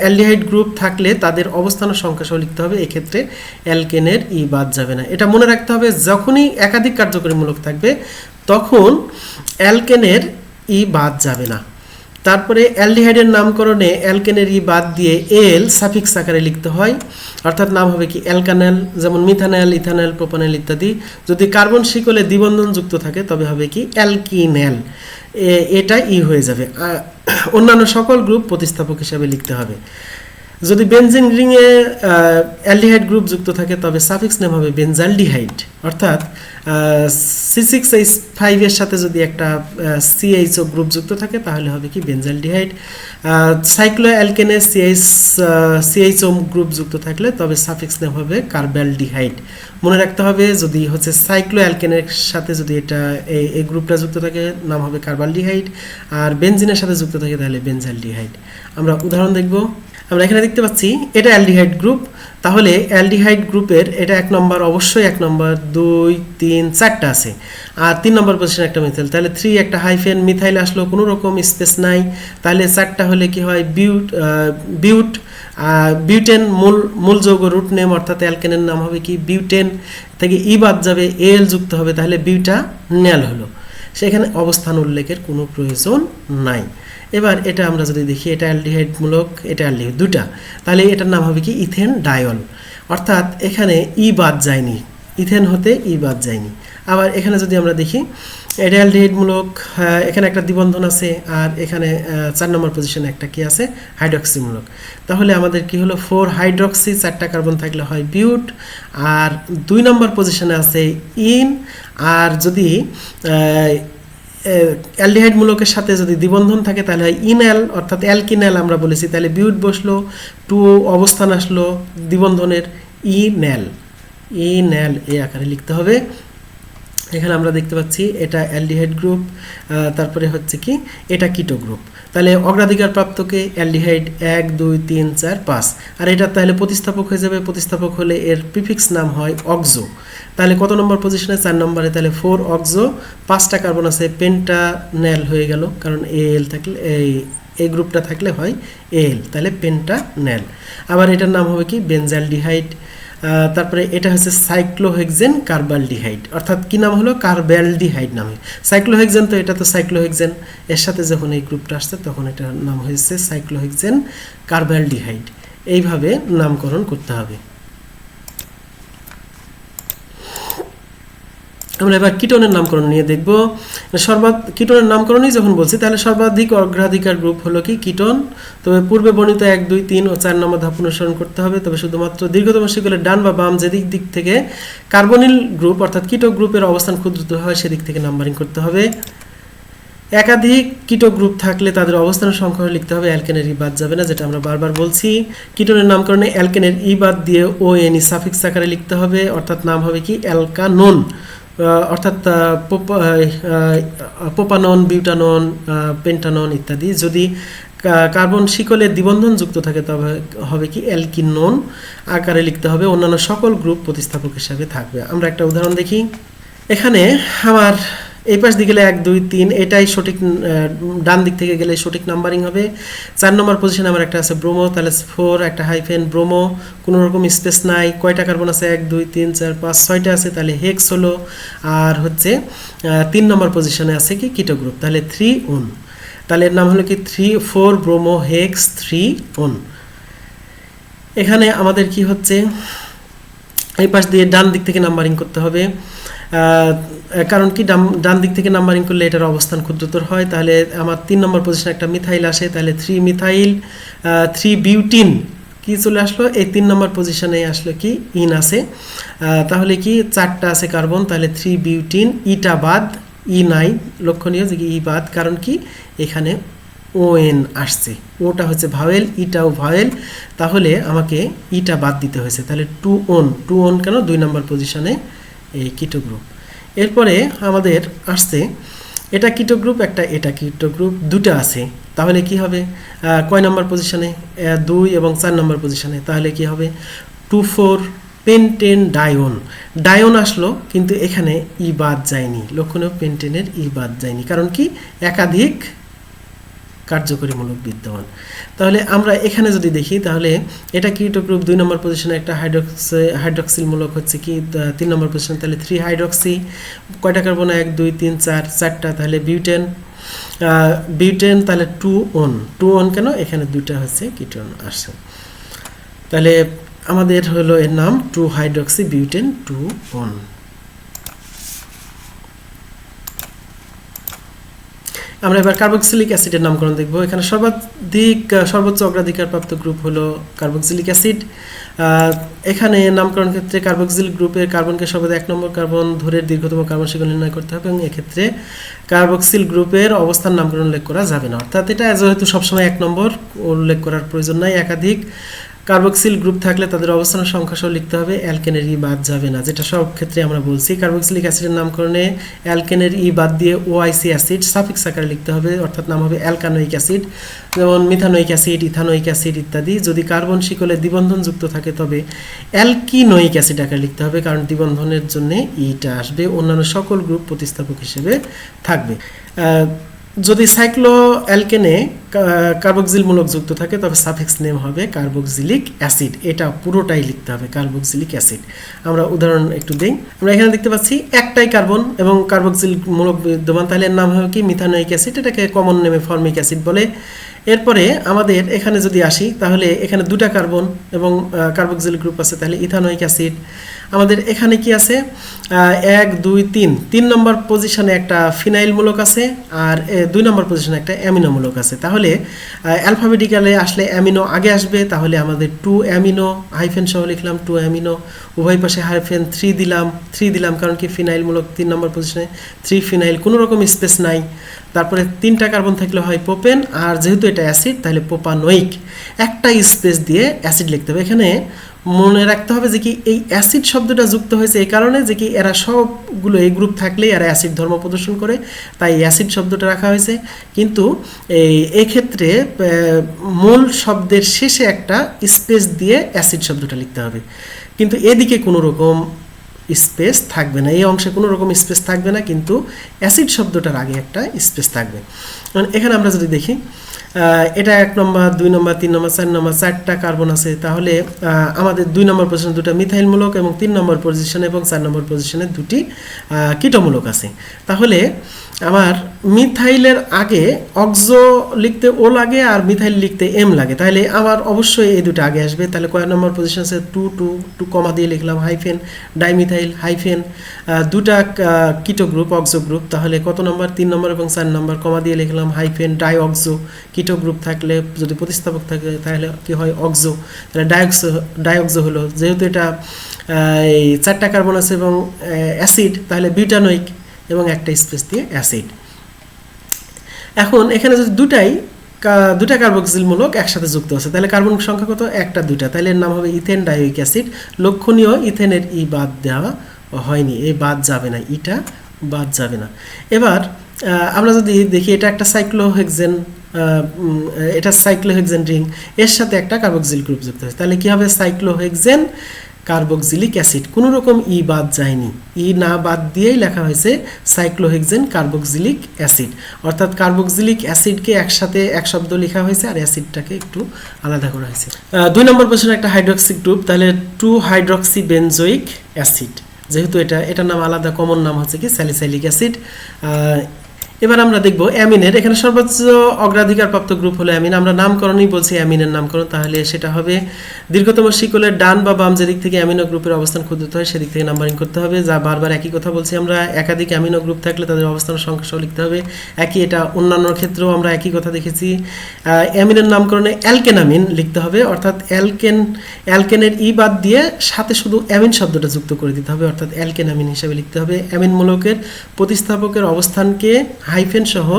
অ্যালডিহাইড গ্রুপ থাকলে তাদের অবস্থান ও সংখ্যা সহ লিখতে হবে। এক্ষেত্রে অ্যালকেনের ই বাদ যাবে না। এটা মনে রাখতে হবে, যখনই একাধিক কার্যকরীমূলক থাকবে তখন অ্যালকেনের ই বাদ যাবে না। তারপরে অ্যালডিহাইডের নামকরণে অ্যালকেনের ই বাদ দিয়ে এল সাফিক্স আকারে লিখতে হয়, অর্থাৎ নাম হবে কি অ্যালকানেল, যেমন মিথানেল, ইথানেল, প্রোপানেল ইত্যাদি। যদি কার্বন শিকলে দ্বিবন্ধন যুক্ত থাকে তবে হবে কি অ্যালকিনেল, এটা ই হয়ে যাবে। অন্যান্য সকল গ্রুপ প্রতিস্থাপক হিসাবে লিখতে হবে। যদি বেনজিন রিংয়ে অ্যালডিহাইড গ্রুপ যুক্ত থাকে তবে সাফিক্স নেম হবে বেনজালডিহাইড, অর্থাৎ C6H5 এর সাথে যদি একটা CHO গ্রুপ যুক্ত থাকে তাহলে হবে কি বেনজালডিহাইড। সাইক্লো অ্যালকেনে CHO গ্রুপ যুক্ত থাকলে তবে সাফিক্স নেম হবে কার্বালডিহাইড। মনে রাখতে হবে, যদি হচ্ছে সাইক্লো অ্যালকেনের সাথে যদি এটা এই গ্রুপটা যুক্ত থাকে নাম হবে কার্বালডিহাইড, আর বেনজিনের সাথে যুক্ত থাকে তাহলে বেনজালডিহাইড। আমরা উদাহরণ দেখব। আমরা এখানে দেখতে পাচ্ছি এটা অ্যালডিহাইড গ্রুপ, তাহলে অ্যালডিহাইড গ্রুপের এটা 1 নম্বর, অবশ্যই 1 নম্বর, 2, 3, 4টা আছে, আর 3 নম্বর পজিশনে একটা মিথাইল, তাহলে 3 একটা হাইফেন, মিথাইল আসলো, কোনো রকম স্পেস নাই, তাহলে 4টা হলে কি হয় বিউটেন মূল যৌগ রুট নেম, অর্থাৎ অ্যালকেনের নাম হবে কি বিউটেন, থেকে ই বাদ যাবে, এল যুক্ত হবে, তাহলে বিউটানেল হলো। সেখানে অবস্থান উল্লেখের কোনো প্রয়োজন নাই। এবার এটা আমরা যদি দেখি, এটা অ্যালডিহাইড মূলক, এটা অ্যালডিহাইড দুটা, তাহলে এটার নাম হবে কি ইথেন ডায়ল, অর্থাৎ এখানে ই বাদ যায়নি, ইথেন হতে ই বাদ যায়নি। আবার এখানে যদি আমরা দেখি এটা অ্যালডিহাইড মূলক, এখানে একটা দ্বিবন্ধন আছে, আর এখানে 4 নম্বর পজিশনে একটা কি আছে হাইড্রক্সি মূলক, তাহলে আমাদের কি হলো 4 হাইড্রক্সি, 4টা কার্বন থাকলে হয় বিউট, আর 2 নম্বর পজিশনে আছে ইন, আর যদি অ্যালডিহাইড মূলকের সাথে যদি দ্বিবন্ধন থাকে তাহলে হয় ইনেল, অর্থাৎ অ্যালকিনেল আমরা বলেছি, তাহলে বিউট বসলো, 2 অবস্থান আসলো দ্বিবন্ধনের, ইনেল এই আকারে লিখতে হবে। এখানে আমরা দেখতে পাচ্ছি এটা অ্যালডিহাইড গ্রুপ, তারপরে হচ্ছে কি এটা কিটো গ্রুপ, তাহলে অগ্রাধিকার প্রাপ্তকে অ্যালডিহাইড 1, 2, 3, 4, 5, আর এটা তাহলে প্রতিস্থাপক হয়ে যাবে। প্রতিস্থাপক হলে এর প্রিফিক্স নাম হয় অক্সো, তাহলে কত নম্বর পজিশনে 4 নম্বরে, তাহলে 4 অক্সো, 5টা কার্বন আছে, পেন্টানেল হয়ে গেল, কারণ এল থাকলে এই গ্রুপটা থাকলে হয় এল, তাহলে পেন্টানেল। আবার এটার নাম হবে কি বেনজালডিহাইড। তারপরে এটা হচ্ছে সাইক্লোহেক্সেন কার্বালডিহাইড, অর্থাৎ কি নাম হলো কার্বালডিহাইড নামে। সাইক্লোহেক্সেন তো এটা তো সাইক্লোহেক্সেন, এর সাথে যখন এই গ্রুপটা আসছে তখন এটার নাম হয়েছে সাইক্লোহেক্সেন কার্বালডিহাইড। এইভাবে নামকরণ করতে হবে। আমরা এবার কিটোনের নামকরণ নিয়ে দেখব। কিটোনের নামকরণই যখন বলছি তাহলে সর্বাধিক অগ্রাধিকার গ্রুপ হলো কি কিটোন। তবে পূর্বে বর্ণিত 1, 2, 3 ও 4 নম্বর ধাপ অনুসরণ করতে হবে। তবে শুধুমাত্র দীর্ঘতম শিকলের ডান বা বাম যেদিক দিক থেকে কার্বনিল গ্রুপ অর্থাৎ কিটো গ্রুপের অবস্থান ক্ষুদ্রতর হয় সেদিক থেকে নাম্বারিং করতে হবে। একাধিক কিটো গ্রুপ থাকলে তাদের অবস্থানের সংখ্যা লিখতে হবে, অ্যালকেনের ই বাদ যাবে না, যেটা আমরা বারবার বলছি। কিটোনের নামকরণে অ্যালকেনের ই বাদ দিয়ে ONE সাফিক্স আকারে লিখতে হবে, অর্থাৎ নাম হবে কি অ্যালকানোন, অর্থাৎ প্রোপানন, বিউটানন, পেন্টানন ইত্যাদি। যদি কার্বন শিকলে দ্বিবন্ধন যুক্ত থাকে তবে হবে কি অ্যালকিনোন আকারে লিখতে হবে। অন্যান্য সকল গ্রুপ প্রতিস্থাপক হিসাবে থাকবে। আমরা একটা উদাহরণ দেখি। এখানে আমার এই পাশ দিকে গেলে 1, 2, 3 এটাই সঠিক, ডান দিক থেকে গেলে সঠিক নাম্বারিং হবে। 4 নম্বর পজিশনে আমার একটা আছে ব্রোমো, তাহলে 4 একটা হাইফেন ব্রোমো, কোনো রকম স্পেস নাই। কয়টা কার্বন আছে 1, 2, 3, 4, 5, 6টা আছে, তাহলে হেক্স হলো। আর হচ্ছে 3 নম্বর পজিশনে আছে কি কিটো গ্রুপ, তাহলে 3 ON, তাহলে এর নাম হলো কি 4 ব্রোমো হেক্স 3 ON। এখানে আমাদের কি হচ্ছে, এই পাশ দিয়ে ডান দিক থেকে নাম্বারিং করতে হবে, কারণ কি ডান দিক থেকে নাম্বারিং করলে এটার অবস্থান ক্ষুদ্রতর হয়। তাহলে আমার 3 নম্বর পজিশনে একটা মিথাইল আসে, তাহলে 3 মিথাইল 3 বিউটিন কি চলে আসলো, এই 3 নম্বর পজিশনে আসলো কি ইন আছে। তাহলে কি 4টা আছে কার্বন, তাহলে 3 বিউটিন, ইটা বাদ, ই নাই, লক্ষণীয় যে কি ই বাদ, কারণ কি এখানে ON আসছে, ওটা হচ্ছে ভাওয়েল, ইটাও ভাওয়েল, তাহলে আমাকে ইটা বাদ দিতে হয়েছে। তাহলে 2 ON কেন, 2 নম্বর পজিশনে এই কিটো গ্রুপ। এরপরে আমাদের আসছে এটা কিটো গ্রুপ, এটা কিটো গ্রুপ, দুটো আছে, তাহলে কি হবে, কয় নম্বর পজিশনে, 2 এবং 4 নম্বর পজিশনে, তাহলে কি হবে 2,4 পেন্টেন ডায়ন আসলো, কিন্তু এখানে ই বাদ যায়নি, লক্ষণীয় পেন্টেনের ই বাদ যায়নি, কারণ কি একাধিক কার্যকরী মূলক বিদ্যমান। তাহলে আমরা এখানে যদি দেখি, তাহলে এটা কিটো গ্রুপ 2 নম্বর পজিশনে, একটা হাইড্রক্সিল মূলক হচ্ছে কি 3 নম্বর পজিশনে, তাহলে 3 হাইড্রক্সি, কয়টা কার্বন, 1 2 3 4, 4টা, তাহলে বিউটেন তাহলে 2 ON কেন, এখানে 2টা হচ্ছে কিটোন আসছে, তাহলে আমাদের হলো এর নাম 2 হাইড্রক্সি বিউটেন 2 ON। আমরা এবার কার্বক্সিলিক অ্যাসিডের নামকরণ দেখব। এখানে সর্বোচ্চ অগ্রাধিকার প্রাপ্ত গ্রুপ হলো কার্বক্সিলিক অ্যাসিড। এখানে নামকরণ ক্ষেত্রে কার্বক্সিল গ্রুপের কার্বনকে সর্বদা 1 নম্বর কার্বন ধরে দীর্ঘতম কার্বন শিকল নির্ণয় করতে হবে, এবং এক্ষেত্রে কার্বক্সিল গ্রুপের অবস্থান নামকরণ উল্লেখ করা যাবে না, অর্থাৎ এটা যেহেতু সবসময় 1 নম্বর উল্লেখ করার প্রয়োজন নাই, একাধিক কার্বক্সিল গ্রুপ থাকলে তাদের অবস্থানের সংখ্যা সহ লিখতে হবে, অ্যালকেনের ই বাদ যাবে না, যেটা সব ক্ষেত্রে আমরা বলছি। কার্বক্সিলিক অ্যাসিডের নামকরণে অ্যালকেনের ই বাদ দিয়ে OIC অ্যাসিড সাফিক্স আকারে লিখতে হবে, অর্থাৎ নাম হবে অ্যালকানোইক অ্যাসিড, যেমন মিথানোইক অ্যাসিড, ইথানোইক অ্যাসিড ইত্যাদি। যদি কার্বন শিকলে দ্বিবন্ধন যুক্ত থাকে তবে অ্যালকিনোইক অ্যাসিড আকারে লিখতে হবে, কারণ দ্বিবন্ধনের জন্য ইটা আসবে, অন্যান্য সকল গ্রুপ প্রতিস্থাপক হিসেবে থাকবে। যদি সাইক্লো অ্যালকেনে কার্বক্সিল মূলক যুক্ত থাকে তবে সাফিক্স নেম হবে কার্বক্সিলিক অ্যাসিড, এটা পুরোটাই লিখতে হবে কার্বক্সিলিক অ্যাসিড। আমরা উদাহরণ একটু দেই, আমরা এখানে দেখতে পাচ্ছি একটাই কার্বন এবং কার্বক্সিল মূলক বিদ্যমান, তাহলে এর নাম হবে কি মিথানোইক অ্যাসিড, এটাকে কমন নেমে ফর্মিক অ্যাসিড বলে। এরপরে আমাদের এখানে যদি আসি, তাহলে এখানে 2টা কার্বন এবং কার্বক্সিল গ্রুপ আছে, তাহলে ইথানোইক অ্যাসিড। আমাদের এখানে কি আছে, 1 2 3 নম্বর পজিশনে একটা ফিনাইল মূলক আছে, আর 2 নম্বর পজিশনে একটা অ্যামিনো মূলক আছে। তাহলে অ্যালফাবেটিক্যালে আসলে অ্যামিনো আগে আসবে, তাহলে আমাদের 2 অ্যামিনো হাইফেন সহ লিখলাম 2 অ্যামিনো, উভয় পাশে হাইফেন 3 দিলাম, কারণ কি ফিনাইল মূলক 3 নম্বর পজিশনে, 3 ফিনাইল, কোনো রকম স্পেস নাই। তারপরে 3টা কার্বন থাকলে হয় প্রোপেন, আর যেহেতু এটা অ্যাসিড তাহলে প্রোপানোইক, একটা স্পেস দিয়ে অ্যাসিড লিখতে হবে। এখানে মনে রাখতে হবে যে কি এই অ্যাসিড শব্দটা যুক্ত হয়েছে এই কারণে যে কি এরা সবগুলো এই গ্রুপ থাকলেই এরা অ্যাসিড ধর্ম প্রদর্শন করে, তাই অ্যাসিড শব্দটা রাখা হয়েছে। কিন্তু এই ক্ষেত্রে মূল শব্দের শেষে একটা স্পেস দিয়ে অ্যাসিড শব্দটা লিখতে হবে, কিন্তু এদিকে কোনো রকম স্পেস থাকবে না, এই অংশে কোনো রকম স্পেস থাকবে না, কিন্তু অ্যাসিড শব্দটার আগে একটা স্পেস থাকবে। এখানে আমরা যদি দেখি, এটা 1 নম্বর 2 নম্বর 3 নম্বর 4 নম্বর 4টা কার্বন আছে, তাহলে আমাদের 2 নম্বর পজিশনে 2টা মিথাইলমূলক এবং 3 নম্বর পজিশনে এবং 4 নম্বর পজিশনে 2টি কিটোমূলক আছে। তাহলে আমার মিথাইলের আগে অক্সো লিখতে ও লাগে আর মিথাইল লিখতে এম লাগে, তাহলে আমার অবশ্যই এই দুটো আগে আসবে। তাহলে কয় নম্বর পজিশন আছে, 2 কমা দিয়ে লিখলাম হাইফেন ডাইমিথাইল হাইফেন 2টা কিটো গ্রুপ অক্সো গ্রুপ, তাহলে কত নম্বর 3 নম্বর এবং 4 নম্বর কমা দিয়ে লিখলাম হাইফেন ডাইঅক্সো, কিটো গ্রুপ থাকলে যদি প্রতিস্থাপক থাকে তাহলে কি হয় অক্সো, তাহলে ডাইঅক্সো হলো, যেহেতু এটা এই 4টা কার্বন আছে এবং অ্যাসিড, তাহলে বিউটানোইক এবং একটা স্পেস দিয়ে অ্যাসিড। এখন এখানে যদি দুটা কার্বক্সিল মূলক একসাথে যুক্ত আছে, তাহলে কার্বন সংখ্যা কত, 1টা 2টা, তাহলে এর নাম হবে ইথেন ডাইওইক অ্যাসিড। লক্ষণীয় ইথেনের ই বাদ দেওয়া হয়নি, এই বাদ যাবে না, ইটা বাদ যাবে না। এবার আমরা যদি দেখি, এটা একটা সাইক্লোহেক্সেন, এটা সাইক্লোহেক্সেন রিং, এর সাথে একটা কার্বক্সিল গ্রুপ যুক্ত হয়েছে, তাহলে কি হবে সাইক্লোহেক্সেন কার্বক্সিলিক অ্যাসিড, কোনো রকম ই বাদ যায়নি, ই না বাদ দিয়েই লেখা হয়েছে সাইক্লোহেক্সেন কার্বক্সিলিক অ্যাসিড, অর্থাৎ কার্বক্সিলিক অ্যাসিডকে একসাথে এক শব্দ লেখা হয়েছে আর অ্যাসিডটাকে একটু আলাদা করা হয়েছে। 2 নম্বর পজিশনে একটা হাইড্রক্সি গ্রুপ, তাহলে 2 হাইড্রক্সি বেনজোইক অ্যাসিড, যেহেতু এটার নাম আলাদা, কমন নাম হচ্ছে কি স্যালিসাইলিক অ্যাসিড। এবার আমরা দেখব অ্যামিনের। এখানে সর্বোচ্চ অগ্রাধিকারপ্রাপ্ত গ্রুপ হলো অ্যামিন। আমরা নামকরণই বলছি অ্যামিনের নামকরণ, তাহলে সেটা হবে দীর্ঘতম শিকলের ডান বা বাম যেদিক থেকে অ্যামিনো গ্রুপের অবস্থান ক্ষুদ্রতর হয় সেদিক থেকে নাম্বারিং করতে হবে। যা বারবার একই কথা বলছি আমরা, একাধিক অ্যামিনো গ্রুপ থাকলে তাদের অবস্থান সংখ্যা সহ লিখতে হবে একই। এটা অন্যান্য ক্ষেত্রেও আমরা একই কথা দেখেছি। অ্যামিনের নামকরণে অ্যালকেনামিন লিখতে হবে, অর্থাৎ অ্যালকেনের ই বাদ দিয়ে সাথে শুধু অ্যামিন শব্দটা যুক্ত করে দিতে হবে, অর্থাৎ অ্যালকেনামিন হিসেবে লিখতে হবে। অ্যামিন মূলকের প্রতিস্থাপকের অবস্থানকে হাইফেন সহ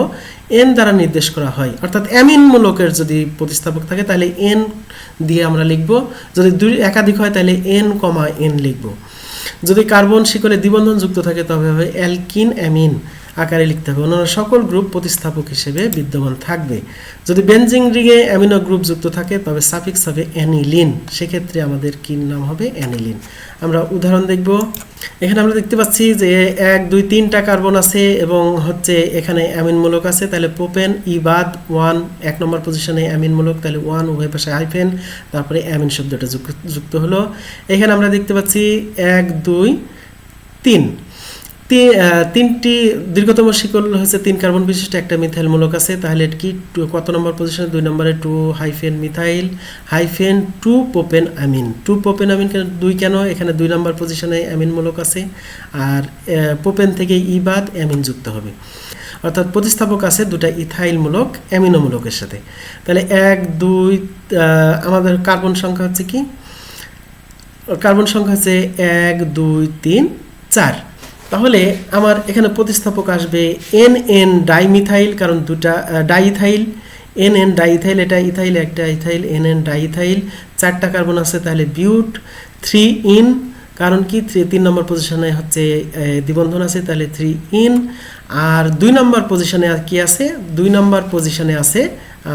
এন দ্বারা নির্দেশ করা হয়, অর্থাৎ অ্যামিন মূলকের যদি প্রতিস্থাপক থাকে তাহলে এন দিয়ে আমরা লিখব, যদি একাধিক হয় তাহলে এন কমা এন লিখব। যদি কার্বন শিকলে দ্বিবন্ধন যুক্ত থাকে তবে হবে অ্যালকিন অ্যামিন আকারে লিখতে হবে। অন্যান্য সকল গ্রুপ প্রতিস্থাপক হিসেবে বিদ্যমান থাকবে। যদি বেনজিন রিংয়ে অ্যামিনো গ্রুপ যুক্ত থাকে তবে সাফিক্স হবে অ্যানিলিন, সেক্ষেত্রে আমাদের কি নাম হবে অ্যানিলিন। আমরা উদাহরণ দেখব। এখানে আমরা দেখতে পাচ্ছি যে 1 2 3টা কার্বন আছে এবং হচ্ছে এখানে অ্যামিন মূলক আছে, তাহলে প্রোপেন ই বাদ 1 1 নম্বর পজিশনে অ্যামিন মূলক, তাহলে 1 উভয় পাশে হাইফেন, তারপরে অ্যামিন শব্দটা যুক্ত হলো। এখানে আমরা দেখতে পাচ্ছি 1 2 3 তিনটি দীর্ঘতম শিকল হচ্ছে 3 কার্বন বিশিষ্ট একটা মিথাইল মূলক আছে, তাহলে কি কত নম্বর পজিশনে? 2 নম্বরে 2 hyphen methyl hyphen 2 propane amine. 2 propane amine কেন 2 কেন? এখানে 2 নম্বর পজিশনে অ্যামিন মূলক আছে, আর প্রোপেন থেকে ই বাদ অ্যামিন যুক্ত হবে, অর্থাৎ প্রতিস্থাপক আছে দুটা ইথাইল মূলক অ্যামিনো মূলকের সাথে। তাহলে 1 2 আমাদের কার্বন সংখ্যা হচ্ছে কি? কার্বন সংখ্যা হচ্ছে 1 2 3 4। তাহলে আমার এখানে প্রতিস্থাপক আসবে NN ডাইমিথাইল, কারণ দুটা ডাইইথাইল, NN ডাইইথাইল, এটা ইথাইল একটা ইথাইল, NN ডাইইথাইল, 4টা কার্বন আছে, তাহলে বিউট 3 ইন, কারণ কি 3 নম্বর পজিশনে হচ্ছে দ্বিবন্ধন আছে, তাহলে 3 ইন। আর 2 নম্বর পজিশনে কি আছে? 2 নম্বর পজিশনে আছে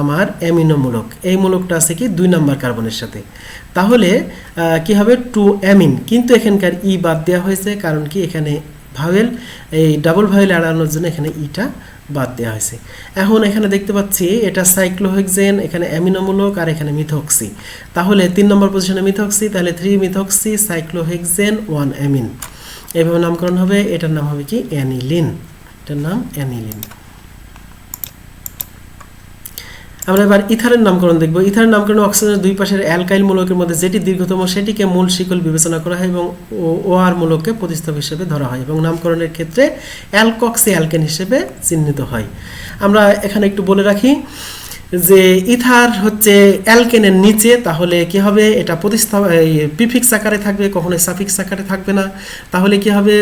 আমার অ্যামিনো মূলক, এই মূলকটা আছে কি 2 নম্বর কার্বনের সাথে, তাহলে কি হবে 2 অ্যামিন। কিন্তু এখানকার ই বাদ দেওয়া হয়েছে, কারণ কি এখানে ভাওয়েল, এই ডাবল ভাওয়েল এড়ানোর জন্য এখানে ইটা বাদ দেওয়া হয়েছে। এখন এখানে দেখতে পাচ্ছি এটা সাইক্লোহেক্সেন, এখানে অ্যামিনোমূলক, আর এখানে মিথক্সি, তাহলে 3 নম্বর পজিশনে মিথক্সি, তাহলে 3 মিথক্সি সাইক্লোহেক্সেন 1 অ্যামিন, এভাবে নামকরণ হবে। এটার নাম হবে কি অ্যানিলিন, এটার নাম অ্যানিলিন। আমরা এবার ইথারের নামকরণ দেখব। ইথারের নামকরণে অক্সিজেনের দুই পাশের অ্যালকাইল মূলকের মধ্যে যেটি দীর্ঘতম সেটিকে মূল শিকল বিবেচনা করা হয় এবং OR মূলককে প্রতিস্থাপক হিসেবে ধরা হয় এবং নামকরণের ক্ষেত্রে অ্যালকক্সি অ্যালকেন হিসেবে চিহ্নিত হয়। আমরা এখানে একটু বলে রাখি যে ইথার হচ্ছে অ্যালকেনের নিচে, তাহলে কি হবে? এটা প্রিফিক্স আকারে থাকবে, কখনোই সাফিক্স আকারে থাকবে না। তাহলে কি হবে?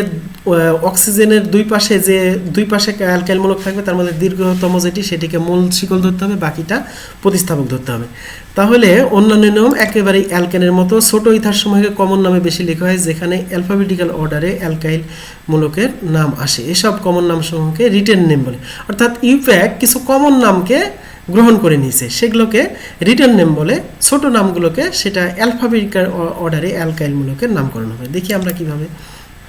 অক্সিজেনের দুই পাশে অ্যালকাইল মূলক থাকবে, তার মধ্যে দীর্ঘতম যেটি সেটিকে মূল শিকল ধরতে হবে, বাকিটা প্রতিস্থাপক ধরতে হবে। তাহলে অন্যান্য নিয়ম একেবারেই অ্যালকেনের মতো। ছোট ইথার সমূহকে কমন নামে বেশি লেখা হয়, যেখানে অ্যালফাবেটিক্যাল অর্ডারে অ্যালকাইল মূলকের নাম আসে। এসব কমন নাম সমূহকে রিটেন নেম বলে, অর্থাৎ ইউপ্যাক কিছু কমন নামকে গ্রহণ করে নিয়েছে, সেগুলোকে রিটেন নেম বলে। ছোট নামগুলোকে সেটা অ্যালফাবেটিক্যাল অর্ডারে অ্যালকাইল মূলকের নামকরণ হবে। দেখি আমরা কিভাবে।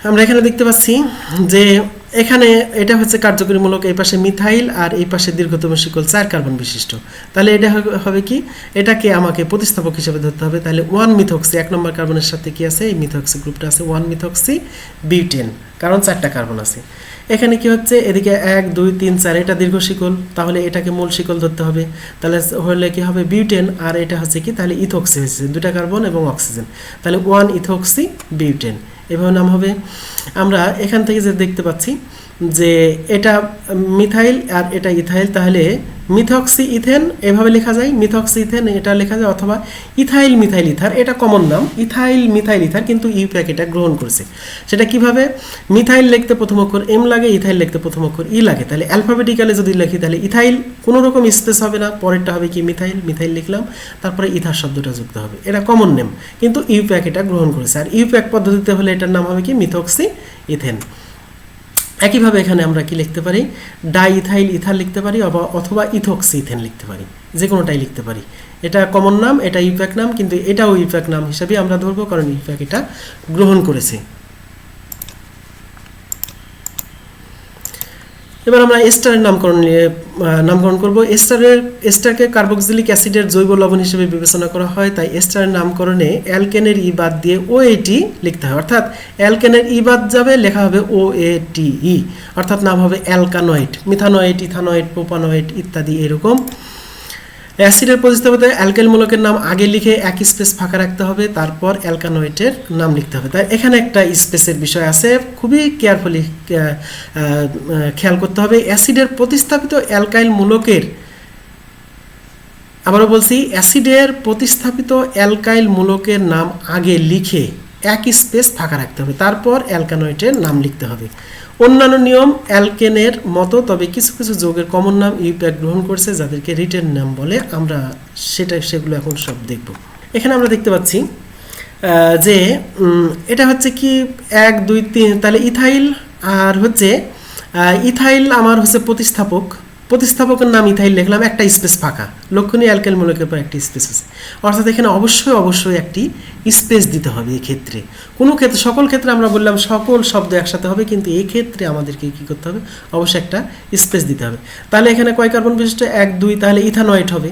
আমরা এখানে দেখতে পাচ্ছি যে এখানে এটা হচ্ছে কার্যকরী মূলক, এই পাশে মিথাইল আর এই পাশে দীর্ঘতম শিকল 4 কার্বন বিশিষ্ট, তাহলে এটা হবে কি? এটাকে আমাকে প্রতিস্থাপক হিসেবে ধরতে হবে। তাহলে 1 মিথক্সি 1 নম্বর কার্বনের সাথে কি আছে? এই মিথক্সি গ্রুপটা আছে, 1 মিথক্সি বিউটেন, কারণ 4টা কার্বন আছে। এখানে কি হচ্ছে? এদিকে 1 2 3 4 এটা দীর্ঘ শিকল, তাহলে এটাকে মূল শিকল ধরতে হবে, তাহলে হলে কি হবে? বিউটেন। আর এটা হচ্ছে কি? তাহলে ইথক্সি হয়েছে, 2টা কার্বন এবং অক্সিজেন, তাহলে 1 ইথক্সি বিউটেন, এভাবে নাম হবে। আমরা এখান থেকে যে দেখতে পাচ্ছি যে এটা মিথাইল আর এটা ইথাইল, তাহলে মিথক্সি ইথেন এভাবে লেখা যায়, মিথক্সি ইথেন এটা লেখা যায়, অথবা ইথাইল মিথাইল ইথার, এটা কমন নাম ইথাইল মিথাইল ইথার, কিন্তু ইউপ্যাক এটা গ্রহণ করেছে। সেটা কিভাবে? মিথাইল লিখতে প্রথম অক্ষর এম লাগে, ইথাইল লিখতে প্রথম অক্ষর ই লাগে, তাহলে অ্যালফাবেটিক্যালি যদি লিখি তাহলে ইথাইল কোনো রকম স্পেস হবে না, পরেরটা হবে কি? মিথাইল, মিথাইল লিখলাম, তারপরে ইথার শব্দটা যুক্ত হবে, এটা কমন নেম, কিন্তু ইউপ্যাক এটা গ্রহণ করেছে। আর ইউপ্যাক পদ্ধতিতে হলে এটার নাম হবে কি? Methoxy ethane. একইভাবে এখানে আমরা কি লিখতে পারি? ডাইইথাইল ইথার লিখতে পারি, অথবা ইথক্সি ইথেন লিখতে পারি, যে কোনোটাই লিখতে পারি। এটা কমন নাম, এটা ইউপ্যাক নাম, কিন্তু এটাও ইউপ্যাক নাম হিসাবে আমরা ধরবো, কারণ ইউপ্যাক এটা গ্রহণ করেছে। এবার আমরা এস্টারের নামকরণ করব। এস্টারকে কার্বক্সিলিক অ্যাসিডের জৈব লবণ হিসেবে বিবেচনা করা হয়, তাই এস্টারের নামকরণে অ্যালকেনের ই বাদ দিয়ে OAT লিখতে হয়, অর্থাৎ অ্যালকেনের ই বাদ যাবে, লেখা হবে OATE, অর্থাৎ নাম হবে অ্যালকানয়েড। মিথানয়েড, ইথানয়েড, প্রোপানয়েড ইত্যাদি এরকম। অ্যাসিডের প্রতিস্থাপিত অ্যালকাইল মূলকের নাম আগে লিখে এক স্পেস ফাঁকা রাখতে হবে, তারপর অ্যালকানয়েডের নাম লিখতে হবে। তাই এখানে একটা স্পেসের বিষয় আছে, খুবই কেয়ারফুলি খেয়াল করতে হবে। অ্যাসিডের প্রতিস্থাপিত অ্যালকাইল মূলকের, আবারও বলছি, অ্যাসিডের প্রতিস্থাপিত অ্যালকাইল মূলকের নাম আগে লিখে এক স্পেস ফাঁকা রাখতে হবে, তারপর অ্যালকানয়েডের নাম লিখতে হবে। অন্যান্য নিয়ম অ্যালকেনের মতো, তবে কিছু কিছু যৌগের কমন নাম ইউপ্যাক গ্রহণ করছে, যাদেরকে রিটেন নাম বলে। আমরা সেগুলো এখন সব দেখব। এখানে আমরা দেখতে পাচ্ছি যে এটা হচ্ছে কি 1 2 3, তাহলে ইথাইল, আর হচ্ছে ইথাইল আমার হচ্ছে প্রতিস্থাপকের নাম ইথাইল লিখলাম, একটা স্পেস ফাঁকা, লক্ষণীয় অ্যালকাইল মূলকের পর একটি স্পেস আছে, অর্থাৎ এখানে অবশ্যই একটি স্পেস দিতে হবে। এই ক্ষেত্রে কোনো ক্ষেত্রে, সকল ক্ষেত্রে আমরা বললাম সকল শব্দ একসাথে হবে, কিন্তু এই ক্ষেত্রে আমাদেরকে কি করতে হবে, অবশ্যই একটা স্পেস দিতে হবে। তাহলে এখানে কয় কার্বন বিশিষ্ট, 1 2, তাহলে ইথানয়েড হবে।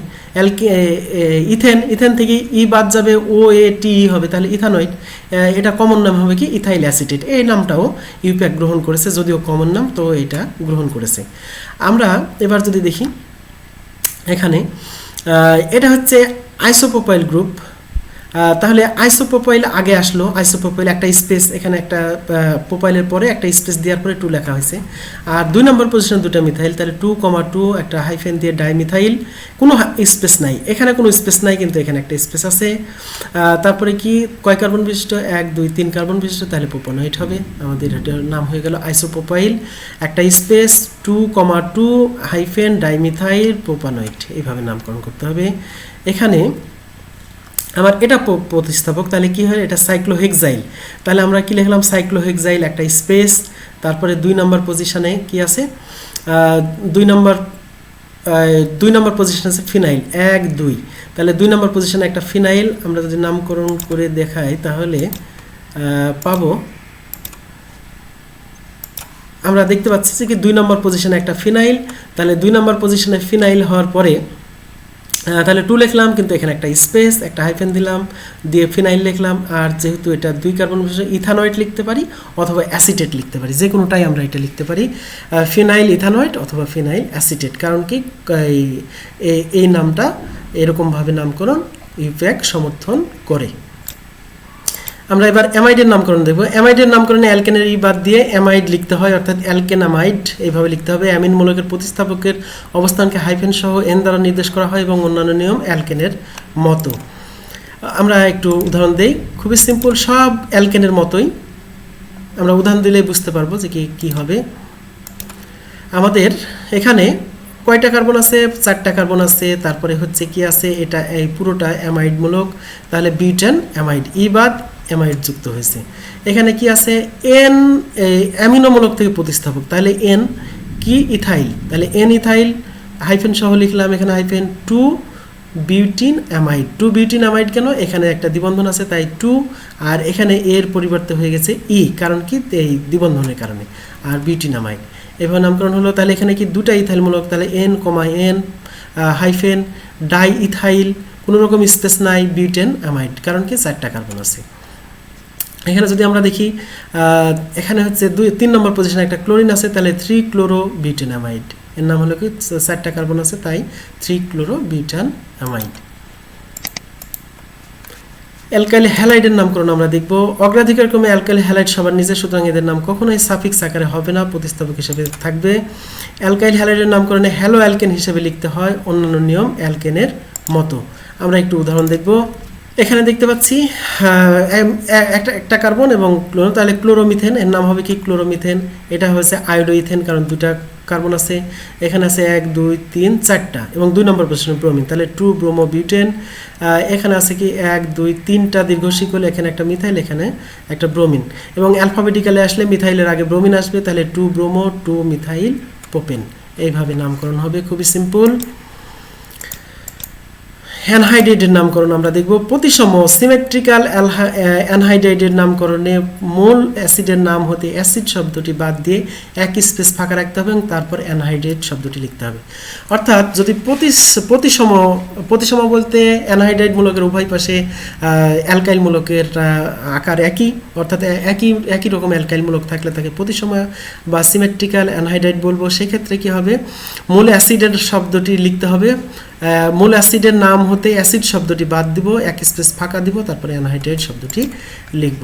ইথেন থেকে ই বাদ যাবে, OATE হবে, তাহলে ইথানয়েড। এটা কমন নাম হবে কি, ইথাইল অ্যাসিটেট। এই নামটাও ইউপ্যাক গ্রহণ করেছে, যদিও কমন নাম, তো এটা গ্রহণ করেছে। আমরা এবার যদি দেখি, এখানে এটা হচ্ছে আইসোপ্রোপাইল গ্রুপ, তাহলে আইসোপ্রোপাইল আগে আসলো। আইসোপ্রোপাইল একটা স্পেস, এখানে একটা প্রোপাইলের পরে একটা স্পেস দেওয়ার পরে 2 লেখা হয়েছে। আর 2 নম্বর পজিশনে 2টা মিথাইল, তাহলে 2,2 একটা হাইফেন দিয়ে ডাইমিথাইল, কোনো স্পেস নাই, এখানে কোনো স্পেস নাই, কিন্তু এখানে একটা স্পেস আছে। তারপরে কি কয় কার্বন বিশিষ্ট, 1 2 3 কার্বন বিশিষ্ট, তাহলে প্রোপানয়েড হবে। আমাদের এটার নাম হয়ে গেল আইসোপ্রোপাইল, একটা স্পেস, 2,2 হাইফেন ডাইমিথাইল প্রোপানয়েড, এইভাবে নামকরণ করতে হবে। এখানে আমার এটা প্রতিস্থাপক, তাহলে কি হয়, এটা সাইক্লোহেক্সাইল, তাহলে আমরা কি লিখলাম, সাইক্লোহেক্সাইল, একটা স্পেস। তারপরে 2 নম্বর পজিশনে কি আছে, 2 নম্বর পজিশনে আছে ফিনাইল, 1 2, তাহলে 2 নম্বর পজিশনে একটা ফিনাইল। আমরা যদি নামকরণ করে দেখাই তাহলে পাবো, আমরা দেখতে পাচ্ছি যে কি 2 নম্বর পজিশনে একটা ফিনাইল, তাহলে 2 নম্বর পজিশনে ফিনাইল হওয়ার পরে তাহলে 2 লিখলাম, কিন্তু এখানে একটা স্পেস, একটা হাইফেন দিলাম, দিয়ে ফিনাইল লিখলাম। আর যেহেতু এটা 2 কার্বন বিশিষ্ট, ইথানয়েড লিখতে পারি অথবা অ্যাসিটেট লিখতে পারি, যে কোনোটাই আমরা এটা লিখতে পারি, ফিনাইল ইথানয়েড অথবা ফিনাইল অ্যাসিটেট। কারণ কি এই নামটা এরকমভাবে নামকরণ ইউপ্যাক সমর্থন করে। আমরা এবার অ্যামাইডের নামকরণ দেখব। অ্যামাইডের নামকরণে অ্যালকেনের ই বাদ দিয়ে অ্যামাইড লিখতে হয়, অর্থাৎ অ্যালকেনামাইড এইভাবে লিখতে হবে। অ্যামিন মূলকের প্রতিস্থাপকের অবস্থানকে হাইফেন সহ এন দ্বারা নির্দেশ করা হয় এবং অন্যান্য নিয়ম অ্যালকেনের মতো। আমরা একটু উদাহরণ দেই, খুবই সিম্পল, সব অ্যালকেনের মতোই। আমরা উদাহরণ দিলেই বুঝতে পারবো যে কি হবে। আমাদের এখানে কয়টা কার্বন আছে, 4টা কার্বন আছে। তারপরে হচ্ছে কি আছে, এটা এই পুরোটা অ্যামাইড মূলক, তাহলে বিউটেন অ্যামাইড, ই বাদ অ্যামাইড যুক্ত হয়েছে। এখানে কি আছে, এন অ্যামিনোমূলক থেকে প্রতিস্থাপক, তাহলে এন কি, ইথাইল, তাহলে এন ইথাইল হাইফেন সহ লিখলাম, এখানে hyphen 2 butene amide. 2 butene amide কেন, এখানে একটা দ্বিবন্ধন আছে তাই 2, আর এখানে এর পরিবর্তে হয়ে গেছে ই, কারণ কি এই দ্বিবন্ধনের কারণে, আর বিউটিন অ্যামাইড এভাবে নামকরণ হলো। তাহলে এখানে কি 2টা ইথাইল মূলক, তাহলে N N hyphen die ethyl, কোনো রকম স্পেস নাই, বিউটেন অ্যামাইড, কারণ কি 4টা কার্বন আছে। এখানে যদি আমরা দেখি, এখানে হচ্ছে 3 নম্বর পজিশনে একটা ক্লোরিন আছে, তাহলে 3 ক্লোরো বিউটেন অ্যামাইড, এর নাম হলো কি, 4টা কার্বন আছে তাই 3 ক্লোরো বিউটান অ্যামাইড। অ্যালকাইল হ্যালাইডের নামকরণ আমরা দেখব। অগ্রাধিকার ক্রমে অ্যালকাইল হ্যালাইড সবার নিচে, সুতরাং এদের নাম কখনোই সাফিক্স আকারে হবে না, প্রতিস্থাপক হিসেবে থাকবে। অ্যালকাইল হ্যালাইডের নামকরণে হ্যালো অ্যালকেন হিসেবে লিখতে হয়, অন্যান্য নিয়ম অ্যালকেনের মতো। আমরা একটু উদাহরণ দেখব। এখানে দেখতে পাচ্ছি একটা কার্বন এবং ক্লোরো, তাহলে ক্লোরোমিথেন, এর নাম হবে কি, ক্লোরোমিথেন। এটা হচ্ছে আয়োডোইথেন, কারণ 2টা কার্বন আছে। এখানে আছে 1 2 3 4টা, এবং 2 নম্বর পজিশনে ব্রোমিন, তাহলে 2 ব্রোমো বিউটেন। এখানে আছে কি 1 2 3টা দীর্ঘশিকল, এখানে একটা মিথাইল, এখানে একটা ব্রোমিন, এবং অ্যালফাবেটিক্যালে আসলে মিথাইলের আগে ব্রোমিন আসবে, তাহলে 2 ব্রোমো 2 মিথাইল প্রোপেন, এইভাবে নামকরণ হবে, খুবই সিম্পল। অ্যানহাইড্রাইডের নামকরণ আমরা দেখব। প্রতিসম সিমেট্রিক্যাল অ্যানহাইড্রাইডের নামকরণে মূল অ্যাসিডের নাম হতে অ্যাসিড শব্দটি বাদ দিয়ে এক স্পেস ফাঁকা রাখতে হবে এবং তারপর অ্যানহাইড্রাইড শব্দটি লিখতে হবে। অর্থাৎ যদি প্রতিসম বলতে অ্যানহাইড্রাইড মূলকের উভয় পাশে অ্যালকাইল মূলকের আকার একই, অর্থাৎ একই রকম অ্যালকাইল মূলক থাকলে তাকে প্রতিসম বা সিমেট্রিক্যাল অ্যানহাইড্রাইড বলবো। সেক্ষেত্রে কী হবে, মূল অ্যাসিডের শব্দটি লিখতে হবে, মূল অ্যাসিডের নাম হতে অ্যাসিড শব্দটি বাদ দিব, এক স্পেস ফাঁকা দিব, তারপরে অ্যানহাইড্রাইড শব্দটি লিখব।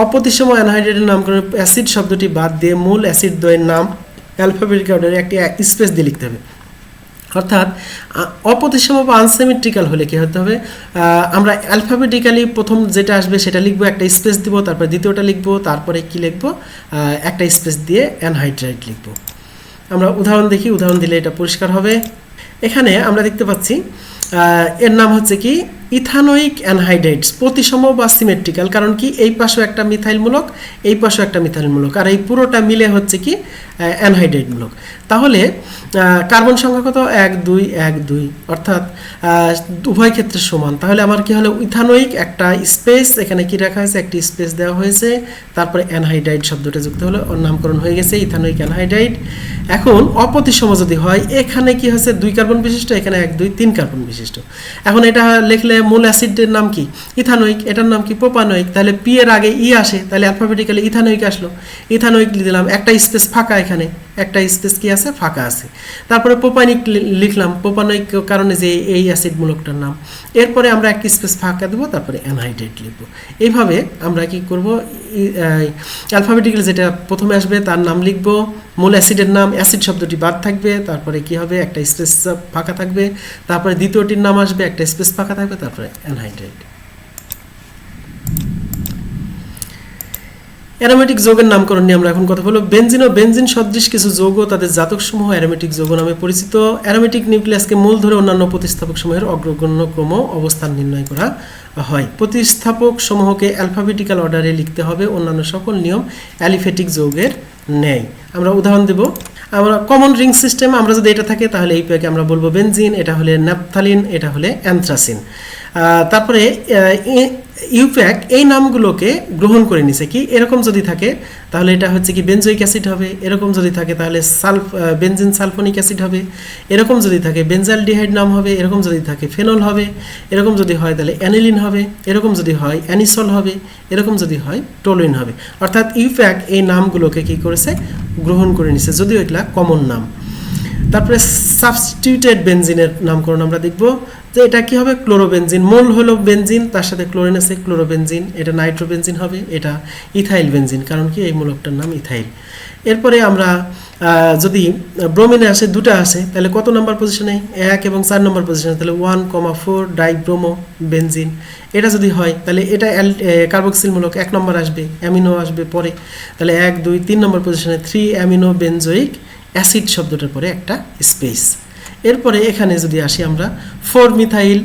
অপ্রতিসম অ্যানহাইড্রাইডের নামকরণ অ্যাসিড শব্দটি বাদ দিয়ে মূল অ্যাসিড দ্বয়ের নাম অ্যালফাবেটিক অর্ডারে একটি স্পেস দিয়ে লিখতে হবে। অর্থাৎ অপ্রতিসম বা আনসিমেট্রিক্যাল হলে কী হতে হবে, আমরা অ্যালফাবেটিক্যালি প্রথম যেটা আসবে সেটা লিখবো, একটা স্পেস দিব, তারপরে দ্বিতীয়টা লিখবো, তারপরে কি লিখবো, একটা স্পেস দিয়ে অ্যানহাইড্রাইড লিখবো। আমরা উদাহরণ দেখি, উদাহরণ দিলে এটা পরিষ্কার হবে। এখানে আমরা দেখতে পাচ্ছি এর নাম হচ্ছে কি ইথানোয়িক অ্যানহাইড্রাইডস, প্রতিসম বা সিমেট্রিক্যাল, কারণ কি এই পাশেও একটা মিথাইল মূলক, এই পাশেও একটা মিথাইল মূলক, আর এই পুরোটা মিলে হচ্ছে কি অ্যানহাইড্রাইড মূলক। তাহলে কার্বন সংখ্যা কত, 1 2 1 2, অর্থাৎ উভয় ক্ষেত্রে সমান। তাহলে আমার কি হলো, ইথানোয়িক একটা স্পেস, এখানে কি রাখা হয়েছে, একটি স্পেস দেওয়া হয়েছে, তারপরে অ্যানহাইড্রাইড শব্দটা যুক্ত হলো, ওর নামকরণ হয়ে গেছে ইথানোয়িক অ্যানহাইড্রাইড। এখন অপ্রতিসম যদি হয়, এখানে কি হচ্ছে 2 কার্বন বিশিষ্ট, এখানে 1 2 3 কার্বন বিশিষ্ট। এখন এটা লিখলে মূল অ্যাসিডের নাম কি ইথানোয়িক, এটার নাম কি প্রোপানোয়িক, তাহলে পি এর আগে ই আসে, তাহলে অ্যালফাবেটিক্যালি ইথানোয়িক আসলো, ইথানোয়িক দিলাম, একটা স্পেস ফাঁকা, এখানে একটা স্পেস কি আছে, ফাঁকা আছে। তারপরে প্রোপানিক লিখলাম, প্রোপানোয়িক কারণে যে এই অ্যাসিড মূলকটার নাম। এরপরে আমরা এক স্পেস ফাঁকা দেবো, তারপরে অ্যানহাইড্রাইড লিখবো। এইভাবে আমরা কি করব, অ্যালফাবেটিক্যালি যেটা প্রথমে আসবে তার নাম লিখবো, মূল অ্যাসিডের নাম, অ্যাসিড শব্দটি বাদ থাকবে, তারপরে কি হবে, একটা স্পেস ফাঁকা থাকবে, তারপরে দ্বিতীয়টির নাম আসবে, একটা স্পেস ফাঁকা থাকবে, তারপরে অ্যানহাইড্রাইড। অ্যারোমেটিক যৌগের নামকরণ নিয়ে আমরা এখন কথা বলবো। বেনজিন ও বেনজিন সদৃশ কিছু যৌগ তাদের জাতকসমূহ অ্যারোমেটিক যৌগ নামে পরিচিত। অ্যারোমেটিক নিউক্লিয়াসকে মূল ধরে অন্যান্য প্রতিস্থাপকসমূহের অগ্রগণ্য ক্রম অবস্থান নির্ণয় করা হয়। প্রতিস্থাপক সমূহকে অ্যালফাবেটিক্যাল অর্ডারে লিখতে হবে, অন্যান্য সকল নিয়ম অ্যালিফেটিক যৌগের নেই। আমরা উদাহরণ দেব। আমরা কমন রিং সিস্টেম, আমরা যদি এটা থাকে তাহলে এই প্যাকে আমরা বলবো বেনজিন, এটা হলে ন্যাপথালিন, এটা হলে অ্যানথ্রাসিন। তারপরে ইউপ্যাক এই নামগুলোকে গ্রহণ করে নিছে কি, এরকম যদি থাকে তাহলে এটা হচ্ছে কি বেনজোইক অ্যাসিড হবে, এরকম যদি থাকে তাহলে বেনজিন সালফোনিক অ্যাসিড হবে, এরকম যদি থাকে বেনজালডিহাইড নাম হবে, এরকম যদি থাকে ফেনল হবে, এরকম যদি হয় তাহলে অ্যানিলিন হবে, এরকম যদি হয় অ্যানিসল হবে, এরকম যদি হয় টোলুইন হবে। অর্থাৎ ইউপ্যাক এই নামগুলোকে কি করেছে, গ্রহণ করে নিছে, যদিও এগুলা কমন নাম। তারপরে সাবস্টিটিউটেড বেনজিনের নামকরণ আমরা দেখব, যে এটা কি হবে, ক্লোরোবেনজিন, মূল হলো বেনজিন, তার সাথে ক্লোরিন আছে, ক্লোরোবেনজিন, এটা নাইট্রোবেনজিন হবে, এটা ইথাইল বেনজিন, কারণ কি এই মূলকটার নাম ইথাইল। এরপরে আমরা যদি ব্রোমিনে আসে, দুটো আসে, তাহলে কত নম্বর পজিশনে, 1 এবং 4 নম্বর পজিশনে, তাহলে 1,4 ডাইব্রোমো বেনজিন। এটা যদি হয় তাহলে এটা কার্বক্সিল মূলক 1 নম্বর আসবে, অ্যামিনো আসবে পরে, তাহলে 1 2 3 নম্বর পজিশনে 3 অ্যামিনো বেনজোইক অ্যাসিড শব্দটার পরে একটা স্পেস। এরপরে এখানে যদি আসি আমরা 4 মিথাইল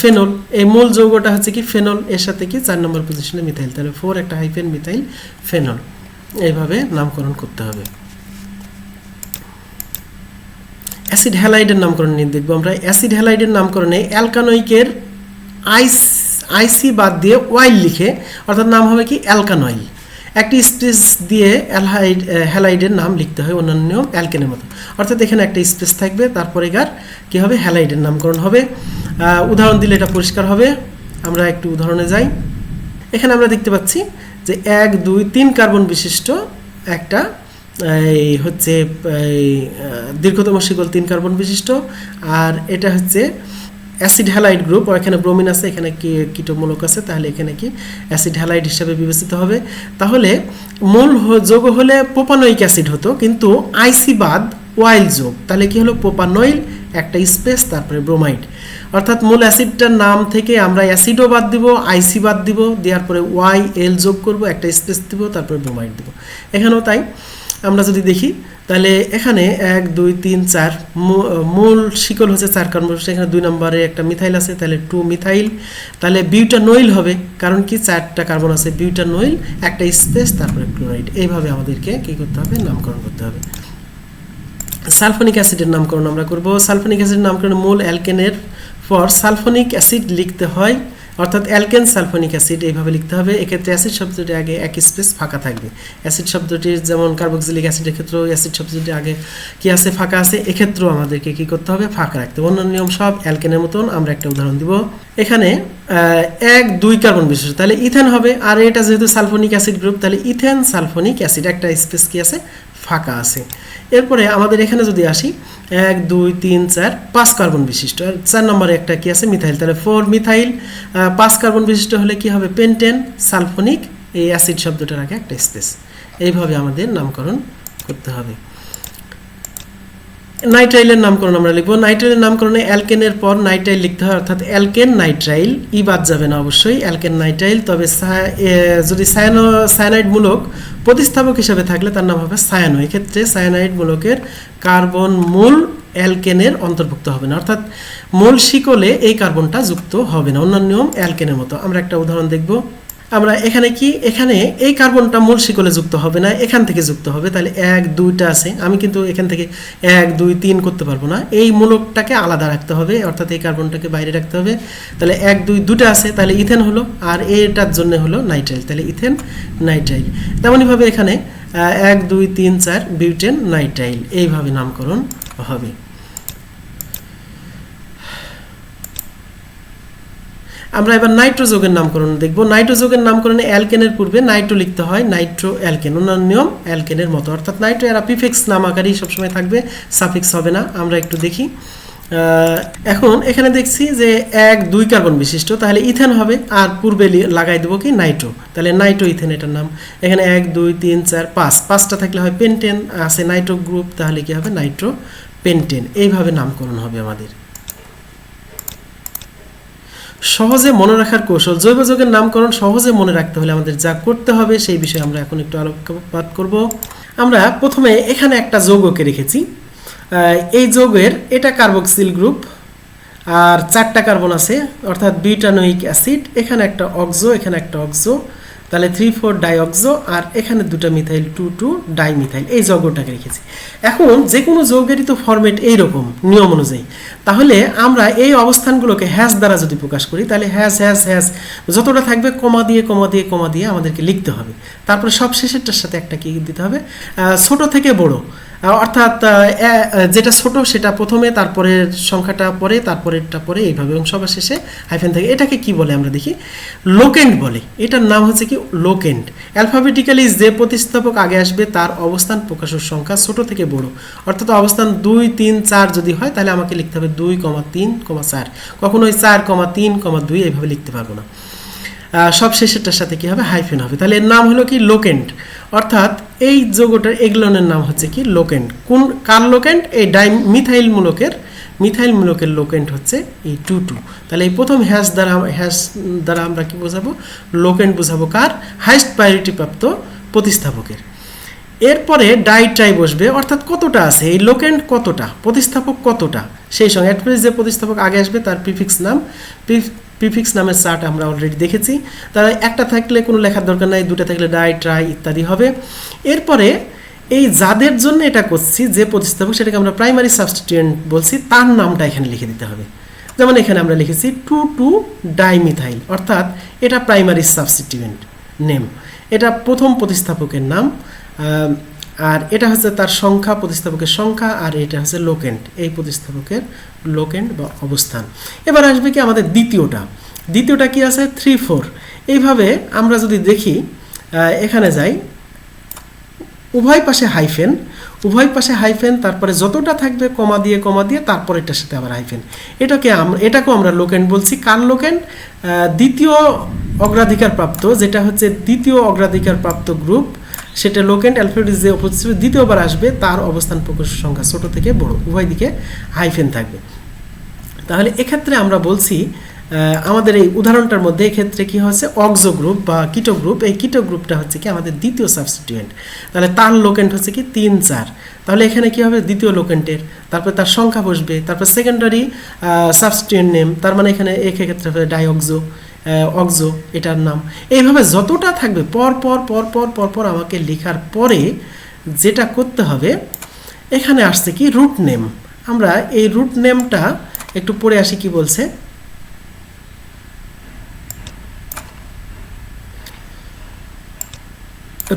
ফেনল, এই মূল যৌগটা হচ্ছে কি ফেনল, এর সাথে কি 4 নম্বর পজিশনে মিথাইল, তাহলে 4 একটা হাইফেন মিথাইল ফেনল। এইভাবে নামকরণ করতে হবে। অ্যাসিড হ্যালাইডের নামকরণ নিয়ে দেখবো আমরা। অ্যাসিড হ্যালাইডের নামকরণে অ্যালকানোয়িকের আইসি বাদ দিয়ে ওয়াইল লিখে, অর্থাৎ নাম হবে কি অ্যালকানয়েল। একটি স্পেস দিয়ে হ্যালাইডের নাম লিখতে হয় অন্যান্য অ্যালকেনের মতো, অর্থাৎ এখানে একটা স্পেস থাকবে, তারপরে গার কী হবে, হ্যালাইডের নামকরণ হবে। উদাহরণ দিলে এটা পরিষ্কার হবে। আমরা একটু উদাহরণে যাই। এখানে আমরা দেখতে পাচ্ছি যে 1 2 3 কার্বন বিশিষ্ট একটা এই হচ্ছে দীর্ঘতম শিকল 3 কার্বন বিশিষ্ট, আর এটা হচ্ছে অ্যাসিড হ্যালাইড গ্রুপ, এখানে ব্রোমিন আছে, এখানে কিটোমূলক আছে, তাহলে এখানে কি অ্যাসিড হ্যালাইড হিসাবে বিবেচিত হবে। তাহলে মূল যোগ হলে প্রোপানোয়িক অ্যাসিড হতো, কিন্তু আইসি বাদ ওয়াইল যোগ, তাহলে কি হলো প্রোপানোইল, একটা স্পেস, তারপরে ব্রোমাইড। অর্থাৎ মূল অ্যাসিডটার নাম থেকে আমরা অ্যাসিডও বাদ দিব, আইসি বাদ দিব, দেওয়ার পরে ওয়াই এল যোগ করব, একটা স্পেস দিব, তারপরে ব্রোমাইড দিব। এখানেও তাই। আমরা যদি দেখি তাহলে এখানে 1 2 3 4 মূল শিকল হচ্ছে 4 কার্বন, এখানে 2 নম্বরে একটা মিথাইল আছে, তাহলে 2 মিথাইল, তাহলে বিউটানোইল হবে, কারণ কি 4টা কার্বন আছে, বিউটানোইল, একটা স্পেস, তারপরে ক্লোরাইড। এইভাবে আমাদেরকে কী করতে হবে, নামকরণ করতে হবে। সালফোনিক অ্যাসিডের নামকরণ আমরা করব। সালফোনিক অ্যাসিডের নামকরণ মূল অ্যালকেনের পর সালফোনিক অ্যাসিড লিখতে হয়, অর্থাৎ অ্যালকেন সালফোনিক অ্যাসিড এইভাবে লিখতে হবে। এক্ষেত্রে অ্যাসিড শব্দটি আগে এক স্পেস ফাঁকা থাকবে। অ্যাসিড শব্দটির যেমন কার্বক্সিলিক অ্যাসিডের ক্ষেত্রেও অ্যাসিড শব্দটি আগে কি আছে, ফাঁকা আছে, এক্ষেত্রেও আমাদেরকে কি করতে হবে, ফাঁকা রাখতে হবে। অন্য নিয়ম সব অ্যালকেনের মতন। আমরা একটা উদাহরণ দিব, এখানে 1-2 কার্বন বিশিষ্ট, তাহলে ইথেন হবে। আর এটা যেহেতু সালফোনিক অ্যাসিড গ্রুপ, তাহলে ইথেন সালফোনিক অ্যাসিড, একটা স্পেস কি আছে, ফাঁকা আছে। এরপরে আমাদের এখানে যদি আসি 1 2 3 4 5 কার্বন বিশিষ্ট, আর 4 নম্বরে একটা কি আছে, মিথাইল, তাহলে 4 মিথাইল। 5 কার্বন বিশিষ্ট হলে কি হবে, পেন্টেন সালফোনিক, এই অ্যাসিড শব্দটার আগে একটা স্পেস। এইভাবে আমাদের নামকরণ করতে হবে। নাইট্রাইলের নামকরণ আমরা লিখব। নাইট্রাইলের নামকরণে অ্যালকেনের পর নাইট্রাইল লিখতে হয়, অর্থাৎ অ্যালকেন নাইট্রাইল, ই বাদ যাবে না অবশ্যই, অ্যালকেন নাইট্রাইল। তবে যদি সায়ানাইড মূলক প্রতিস্থাপক হিসেবে থাকলে তার নাম হবে সায়ানো। এক্ষেত্রে সায়ানাইড মূলকের কার্বন মূল অ্যালকেনের অন্তর্ভুক্ত হবে না, অর্থাৎ মূল শিকলে এই কার্বনটা যুক্ত হবে না, অন্যান্য নিয়ম অ্যালকেনের মতো। আমরা একটা উদাহরণ দেখব। আমরা এখানে কি, এখানে এই কার্বনটা মূল শিকলে যুক্ত হবে না, এখান থেকে যুক্ত হবে। তাহলে 1 2টা আছে, আমি কিন্তু এখান থেকে 1 2 3 করতে পারবো না, এই মূলকটাকে আলাদা রাখতে হবে, অর্থাৎ এই কার্বনটাকে বাইরে রাখতে হবে। তাহলে 1 2 দুটা আছে, তাহলে ইথেন হলো, আর এটার জন্য হলো নাইট্রাইল, তাহলে ইথেন নাইট্রাইল। তেমনইভাবে এখানে 1 2 3 4 বিউটেন নাইট্রাইল, এইভাবে নামকরণ হবে। আমরা এবার নাইট্রো যৌগের নামকরণ দেখব। নাইট্রো যৌগের নামকরণে অ্যালকেনের পূর্বে নাইট্রো লিখতে হয়, নাইট্রো অ্যালকেন, অন্যান্য নিয়ম অ্যালকেনের মতো, অর্থাৎ নাইট্রো এরা প্রিফিক্স নাম আকারেই সবসময় থাকবে, সাফিক্স হবে না। আমরা একটু দেখি, এখন এখানে দেখছি যে 1 2 কার্বন বিশিষ্ট, তাহলে ইথেন হবে, আর পূর্বে লাগাই দেবো কি, নাইট্রো, তাহলে নাইট্রো ইথেন এটার নাম। এখানে 1 2 3 4 5, 5টা থাকলে হয় পেন্টেন, আছে নাইট্রো গ্রুপ, তাহলে কি হবে, নাইট্রো পেন্টেন। এইভাবে নামকরণ হবে আমাদের। সহজে মনে রাখার কৌশল। জৈব যৌগের নামকরণ সহজে মনে রাখতে হলে আমাদের যা করতে হবে সেই বিষয়ে আমরা এখন একটু আলোকপাত করব। আমরা প্রথমে এখানে একটা যৌগকে রেখেছি, এই যৌগের এটা কার্বক্সিল গ্রুপ, আর 4টা কার্বন আছে, অর্থাৎ বিউটানোইক অ্যাসিড, এখানে একটা অক্সো, এখানে একটা অক্সো, তাহলে 3 4 ডাইঅক্সো, আর এখানে 2টা মিথাইল 2 2 ডাইমিথাইল, এই যৌগটাকে রেখেছি। এখন যে কোনো যৌগেরই তো ফরম্যাট এইরকম নিয়ম অনুযায়ী, তাহলে আমরা এই অবস্থানগুলোকে হ্যাশ দ্বারা যদি প্রকাশ করি, তাহলে হ্যাশ হ্যাশ হ্যাশ যতটা থাকবে কমা দিয়ে কমা দিয়ে কমা দিয়ে আমাদেরকে লিখতে হবে। তারপরে সব শেষেরটার সাথে একটা কি দিতে হবে, ছোট থেকে বড়, অর্থাৎ যেটা ছোট সেটা প্রথমে, তারপরে সংখ্যাটা পরে, তারপরেরটা পরে, এইভাবে, এবং সবার শেষে হাইফেন থাকে। এটাকে কি বলে আমরা দেখি, লোকেন্ড বলে। এটার নাম হচ্ছে কি, লোকেন্ড। অ্যালফাবেটিক্যালি যে প্রতিস্থাপক আগে আসবে তার অবস্থান প্রকাশের সংখ্যা ছোট থেকে বড়, অর্থাৎ অবস্থান 2 3 4 যদি হয় তাহলে আমাকে লিখতে হবে 2, 3, 4, কখনোই 4, 3, 2 এইভাবে লিখতে পারবো না। সব শেষেরটার সাথে কি হবে, হাইফেন হবে। তাহলে এর নাম হলো কি, লোকেন্ড, অর্থাৎ এই যৌগটার এগুলোনের নাম হচ্ছে কি, লোকেন্ড। কোন কার লোকেন্ড, এই মিথাইল মূলকের লোকেন্ড হচ্ছে এই 2 2। তাহলে এই প্রথম হ্যাশ দ্বারা আমরা কি বোঝাবো, লোকেন্ড বোঝাবো কার, হাইস্ট প্রায়োরিটি প্রাপ্ত প্রতিস্থাপকের। এরপরে ডাই বসবে, অর্থাৎ কতটা আছে এই লোকেন্ড, কতটা প্রতিস্থাপক, কতটা, সেই সঙ্গে যে প্রতিস্থাপক আগে আসবে তার প্রিফিক্স নাম। প্রিফিক্স নামের চার্ট আমরা অলরেডি দেখেছি। তাহলে একটা থাকলে কোনো লেখার দরকার নাই, 2টা থাকলে ডাই ট্রাই ইত্যাদি হবে। এরপরে এই যাদের জন্য এটা করছি, যে প্রতিস্থাপক, সেটাকে আমরা প্রাইমারি সাবস্টিটিউয়েন্ট বলছি, তার নামটা এখানে লিখে দিতে হবে। যেমন এখানে আমরা লিখেছি 2 2 ডাইমিথাইল, অর্থাৎ এটা প্রাইমারি সাবস্টিটিউয়েন্ট নেম, এটা প্রথম প্রতিস্থাপকের নাম, আর এটা হচ্ছে তার সংখ্যা, প্রতিস্থাপকের সংখ্যা, আর এটা হচ্ছে লোকেন্ড, এই প্রতিস্থাপকের লোকেন্ড বা অবস্থান। এবার আসবে কি আমাদের দ্বিতীয়টা কি আছে, 3 4। এইভাবে আমরা যদি দেখি, এখানে যাই, উভয় পাশে হাইফেন, তারপরে যতটা থাকবে কমা দিয়ে তারপর এটার সাথে আবার হাইফেন, এটাকেও আমরা লোকেন্ড বলছি। কার লোকেন্ড, দ্বিতীয় অগ্রাধিকার প্রাপ্ত, যেটা হচ্ছে দ্বিতীয় অগ্রাধিকার প্রাপ্ত গ্রুপ, সেটা লোকেন্ড। অ্যালফাবেটিক যে উপস্থিত দ্বিতীয়বার আসবে তার অবস্থান প্রকাশের সংখ্যা ছোট থেকে বড়, উভয় দিকে হাইফেন থাকবে। তাহলে এক্ষেত্রে আমরা বলছি, আমাদের এই উদাহরণটার মধ্যে এক্ষেত্রে কি হচ্ছে, অক্সো গ্রুপ বা কিটো গ্রুপ, এই কিটো গ্রুপটা হচ্ছে কি আমাদের দ্বিতীয় সাবস্টিটিউয়েন্ট, তাহলে তার লোকেন্ড হচ্ছে কি 3 4। তাহলে এখানে কি হবে, দ্বিতীয় লোকেন্টের, তারপর তার সংখ্যা বসবে, তারপর সেকেন্ডারি সাবস্টিটিউয়েন্ট নেম, তার মানে এখানে এক্ষেত্রে হবে ডাইঅক্সো, অক্সো এটার নাম। এইভাবে যতটা থাকবে পর আমাকে লেখার পরে যেটা করতে হবে, এখানে আসছে কি রুট নেম। আমরা এই রুট নেমটা একটু পড়ে আসি কি বলছে।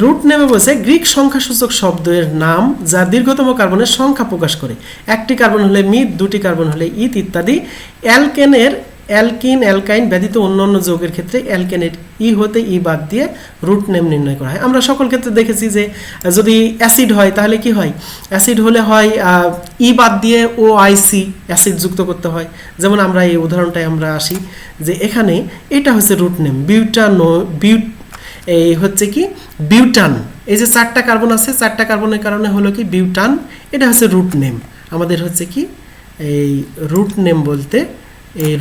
রুট নেমে বলছে গ্রিক সংখ্যাসূচক শব্দের নাম যা দীর্ঘতম কার্বনের সংখ্যা প্রকাশ করে। একটি কার্বন হলে মিথ, দুটি কার্বন হলে ইথ ইত্যাদি। অ্যালকিন অ্যালকাইন ব্যতীত অন্যান্য যৌগের ক্ষেত্রে অ্যালকেনের ই হতে ই বাদ দিয়ে রুট নেম নির্ণয় করা হয়। আমরা সকল ক্ষেত্রে দেখেছি যে যদি অ্যাসিড হয় তাহলে কি হয়, অ্যাসিড হলে হয় ই বাদ দিয়ে ও আইসি অ্যাসিড যুক্ত করতে হয়। যেমন আমরা এই উদাহরণটায় আমরা আসি যে এখানে এটা হচ্ছে রুট নেম এই হচ্ছে কি বিউটান। এই যে 4টা কার্বন আছে, 4টা কার্বনের কারণে হলো কি বিউটান, এটা হচ্ছে রুট নেম। আমাদের হচ্ছে কি এই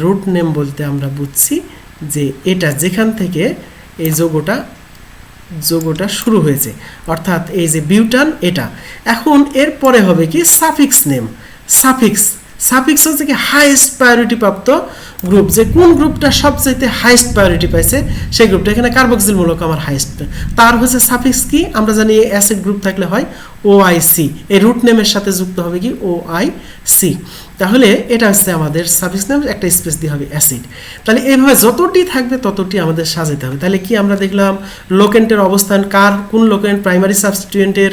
রুট নেম বলতে আমরা বুঝছি যে এটা যেখান থেকে এই যৌগটা শুরু হয়েছে, অর্থাৎ এই যে বিউটান এটা। এখন এরপরে হবে কি সাফিক্স নেম। সাফিক্স হচ্ছে কি হাইয়েস্ট প্রায়োরিটি প্রাপ্ত গ্রুপ, যে কোন গ্রুপটা সবচাইতে হাইয়েস্ট প্রায়োরিটি পাইছে সেই গ্রুপটা। এখানে কার্বক্সিল মূলক আমার হাইয়েস্ট, তার হচ্ছে সাফিক্স কি আমরা জানি অ্যাসিড গ্রুপ থাকলে হয় OIC, এই রুট নেমের সাথে যুক্ত হবে কি OIC। তাহলে এটা হচ্ছে আমাদের সাফিক্স নেম, একটা স্পেস দিয়ে হবে অ্যাসিড। তাহলে এইভাবে যতটি থাকবে ততটি আমাদের সাজাতে হবে। তাহলে কি আমরা দেখলাম লোকেন্টের অবস্থান, কোন লোকেন্ট প্রাইমারি সাবস্টিটিউয়েন্টের,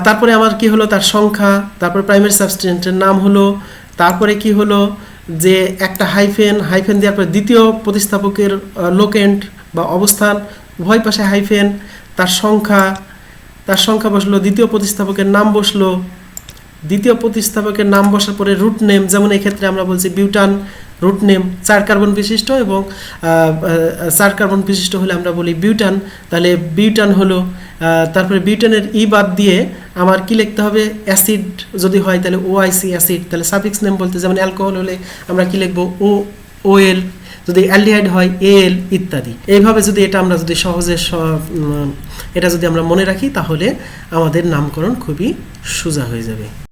তারপরে আমার কি হলো তার সংখ্যা, তারপরে প্রাইমারি সাবস্টিটিউয়েন্টের নাম হলো, তারপরে কি হলো যে একটা হাইফেন দেওয়ার পরে দ্বিতীয় প্রতিস্থাপকের লোকেন্ট বা অবস্থান উভয় পাশে হাইফেন, তার সংখ্যা বসলো, দ্বিতীয় প্রতিস্থাপকের নাম বসলো, দ্বিতীয় প্রতিস্থাপকের নাম বসার পরে রুট নেম, যেমন এই ক্ষেত্রে আমরা বলছি বিউটান রুট নেম 4 কার্বন বিশিষ্ট, এবং 4 কার্বন বিশিষ্ট হলে আমরা বলি বিউটান, তাহলে বিউটান হলো। তারপরে বিউটানের ই বাদ দিয়ে আমার কি লিখতে হবে, অ্যাসিড যদি হয় তাহলে OIC অ্যাসিড, তাহলে সাফিক্স নেম বলতে যেমন অ্যালকোহল হলে আমরা কি লিখবো OL, যদি অ্যালডিহাইড হয় AL ইত্যাদি। এইভাবে যদি এটা আমরা যদি সহজে এটা যদি আমরা মনে রাখি তাহলে আমাদের নামকরণ খুবই সোজা হয়ে যাবে।